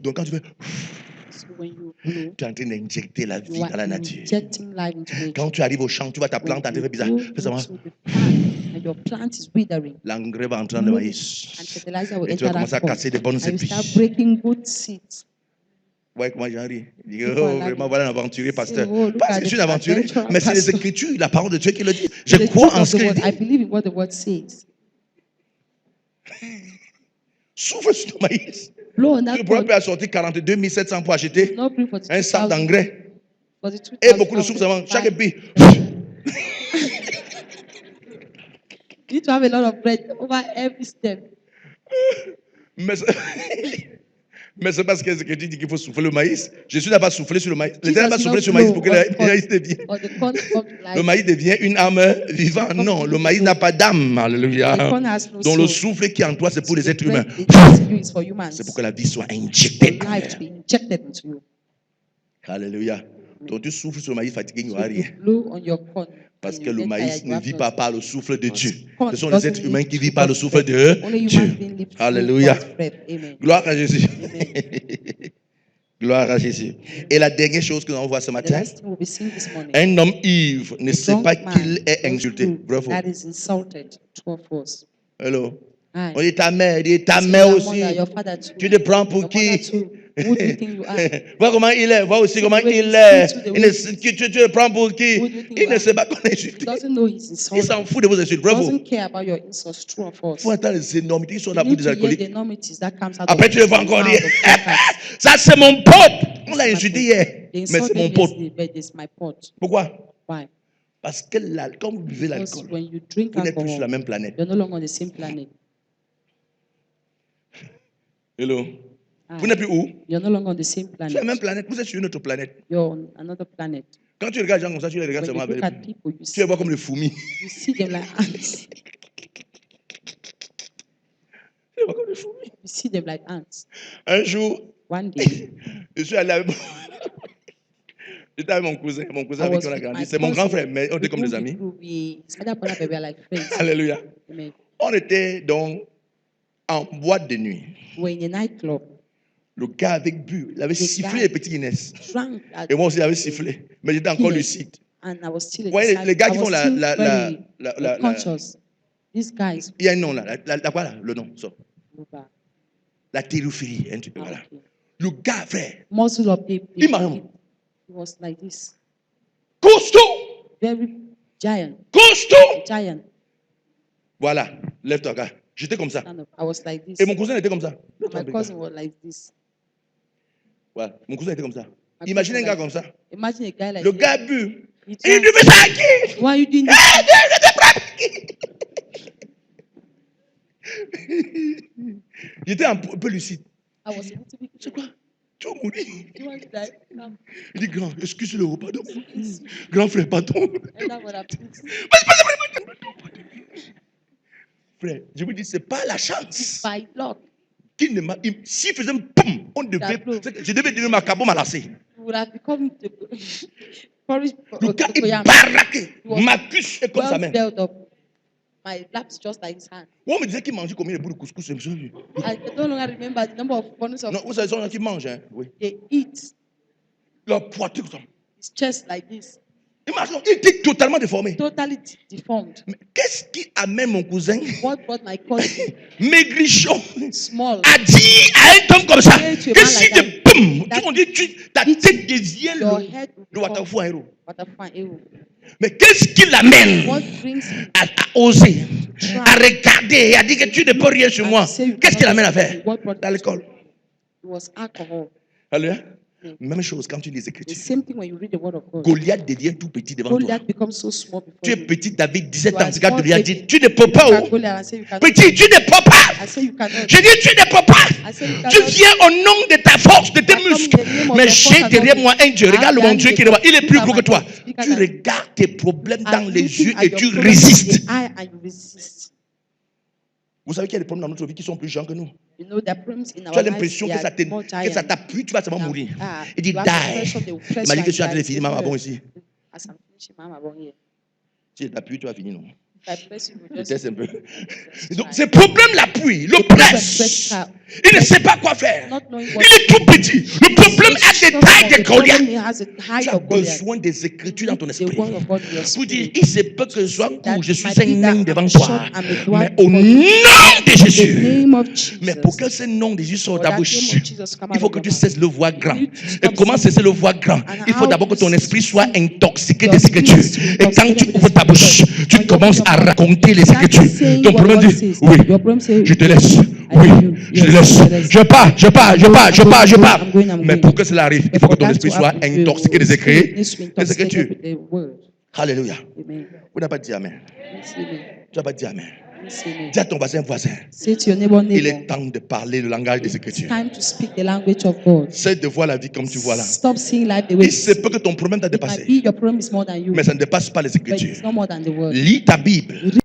Donc quand tu fais, tu es en train d'injecter la vie dans la nature. Quand tu arrives au champ, tu vois ta plante en train de faire bizarre. L'engrais va entrer dans le maïs. Et tu vas commencer à casser des bonnes épis. Ouais, comment j'en ris? Il dit, oh, vraiment, voilà un aventurier, pasteur. Pas que je suis un aventurier, mais c'est les Écritures, la parole de Dieu qui le dit. Je crois en ce qu'il dit. I believe in what the word says. Souffle sur ton maïs. Tu ne pourras pas sortir 42 700 pour acheter un sac d'engrais. Et beaucoup de souffle avant chaque épi. need to have a lot of bread over every step. Mais c'est parce que ce que tu dis qu'il faut souffler le maïs. Jésus n'a pas soufflé sur le maïs. L'Éternel n'a pas soufflé sur le maïs pour que le maïs devienne. Le maïs devient une âme vivante. Non, le maïs n'a pas d'âme. Alléluia. Donc le souffle qui est en toi, c'est pour les êtres humains. C'est pour que la vie soit injectée. Alléluia. Donc tu souffles sur le maïs fatigué, il n'y aura rien. Parce que le maïs ne vit pas par le souffle de Dieu. Ce sont les êtres humains qui vivent par le souffle de Dieu. Alléluia. Gloire à Jésus. Gloire à Jésus. Et la dernière chose que nous allons voir ce matin, un homme ivre ne sait pas qu'il est insulté. Bravo. Hello. On dit ta mère aussi. Tu te prends pour qui? Vois comment il est. Vois aussi comment il est. Tu te prends pour qui? Il ne sait pas qu'on est insulté. Il s'en fout de vos insultes. Bravo. Il faut entendre les énormités qui sont là pour des alcooliques. Après, tu le vois encore dire ça, c'est mon pote. On l'a insulté hier. Mais c'est mon pote. Pourquoi? Parce que quand vous buvez l'alcool, vous n'êtes plus sur la même planète. Hello. Vous n'êtes plus où? You're no longer on the same planet. Sur la même planète. Vous êtes sur une autre planète. You're on another planet. Quand tu regardes les gens comme ça, tu les regardes seulement avec. Tu les vois comme les fourmis. You see them like ants. Tu les vois comme les fourmis. You see them like ants. Un jour, One day, je suis allé avec j'étais avec mon cousin avec qui on a grandi. C'est mon grand frère, mais on était comme des amis. Alléluia. On était donc en boîte de nuit. We're in a nightclub. Le gars avait bu, il avait sifflé les petits Guinness. Et moi aussi, j'avais sifflé. Mais j'étais encore lucide. Ouais, les gars qui font These guys. Il y a un nom là. Quoi là? Le nom. So. La thérophilie. Un truc, voilà. Le gars, frère. Il m'a dit. He was like this. Costaud. Very giant. Costaud. Giant. Voilà. Lève-toi, gars. J'étais comme ça. I was like this. Et mon cousin était comme ça. My cousin was like this. Voilà. Mon cousin était comme ça. Imagine un gars comme ça. Imagine a guy like le gars bu. Et il dit, mais ça à qui? Why are you doing this? J'étais un peu lucide. C'est quoi? Tu vas mourir. Il dit, grand, excuse-le, pardon. Grand frère, pardon. Frère, je vous dis, c'est pas la chance. Qu'il ne m'a, s'il faisait un poum, on devait, je devais donner ma cabot malassé. Le gars est baraqué. Ma cuisse est comme sa main. My lap's just like his hand. On me disait qu'il mangeait combien de bouts de couscous. I don't longer remember the number of bundles of. Non, vous savez, ils sont qui mangent, hein? Oui. They eat. Leur poitrine comme ça. His chest like this. Il était totalement déformé. Totally deformed. Mais qu'est-ce qui amène mon cousin, what brought my cousin, maigrichon, small, a dit à un homme comme ça que si tu boum, ta tête devient le waterfou héros. Mais qu'est-ce qui l'amène à oser, à regarder et à dire que tu ne peux rien sur moi? Qu'est-ce qui l'amène à faire? L'alcool. Alléluia. Même chose quand tu lis les Écritures. Goliath devient tout petit devant toi. Tu es petit, David, 17 ans. Regarde Goliath dit, tu ne peux pas. Petit, tu ne peux pas. Je dis, tu ne peux pas. Tu viens au nom de ta force, de tes muscles. Mais j'ai derrière moi un Dieu. Regarde mon Dieu qui est là-bas. Il est plus gros que toi. Tu regardes tes problèmes dans les yeux et tu résistes. Vous savez qu'il y a des problèmes dans notre vie qui sont plus grands que nous. Tu as l'impression que ça t'appuie, tu vas seulement mourir. Il dit, die. Il m'a dit que je suis en train de finir, maman, bon ici. Si t'appuies, tu vas finir, non? Je teste un peu. Donc, ce problème l'appuie, le presse. Il ne sait pas quoi faire. Il est tout petit. Le problème a des tailles de Goliath. Tu as besoin des Écritures dans ton esprit. Vous dites, il se peut que je sois court, je suis un nain devant toi. Mais au nom de Jésus. Mais pour que ce nom de Jésus sorte de ta bouche, il faut que tu cesses le voir grand. Et comment cesser le voir grand? Il faut d'abord que ton esprit soit intoxiqué des Écritures. Et quand tu ouvres ta bouche, tu commences à raconter les Écritures. Ton problème dit, oui, je te laisse. Oui, je te laisse. Je pars. Mais pour que cela arrive, il faut que ton esprit soit intoxiqué des Écritures. Alléluia. Vous n'avez pas dit Amen. Tu n'as pas dit Amen. Dis à ton voisin, Say to your neighbor, il est temps de parler le langage des it's Écritures. time to speak the language of God. Cesse de voir la vie comme tu vois là. Stop seeing life the way Il se peut que ton problème t'a it might dépassé, be your problem is more than you, mais ça ne dépasse pas les but Écritures. it's not more than the word. Lis ta Bible. Read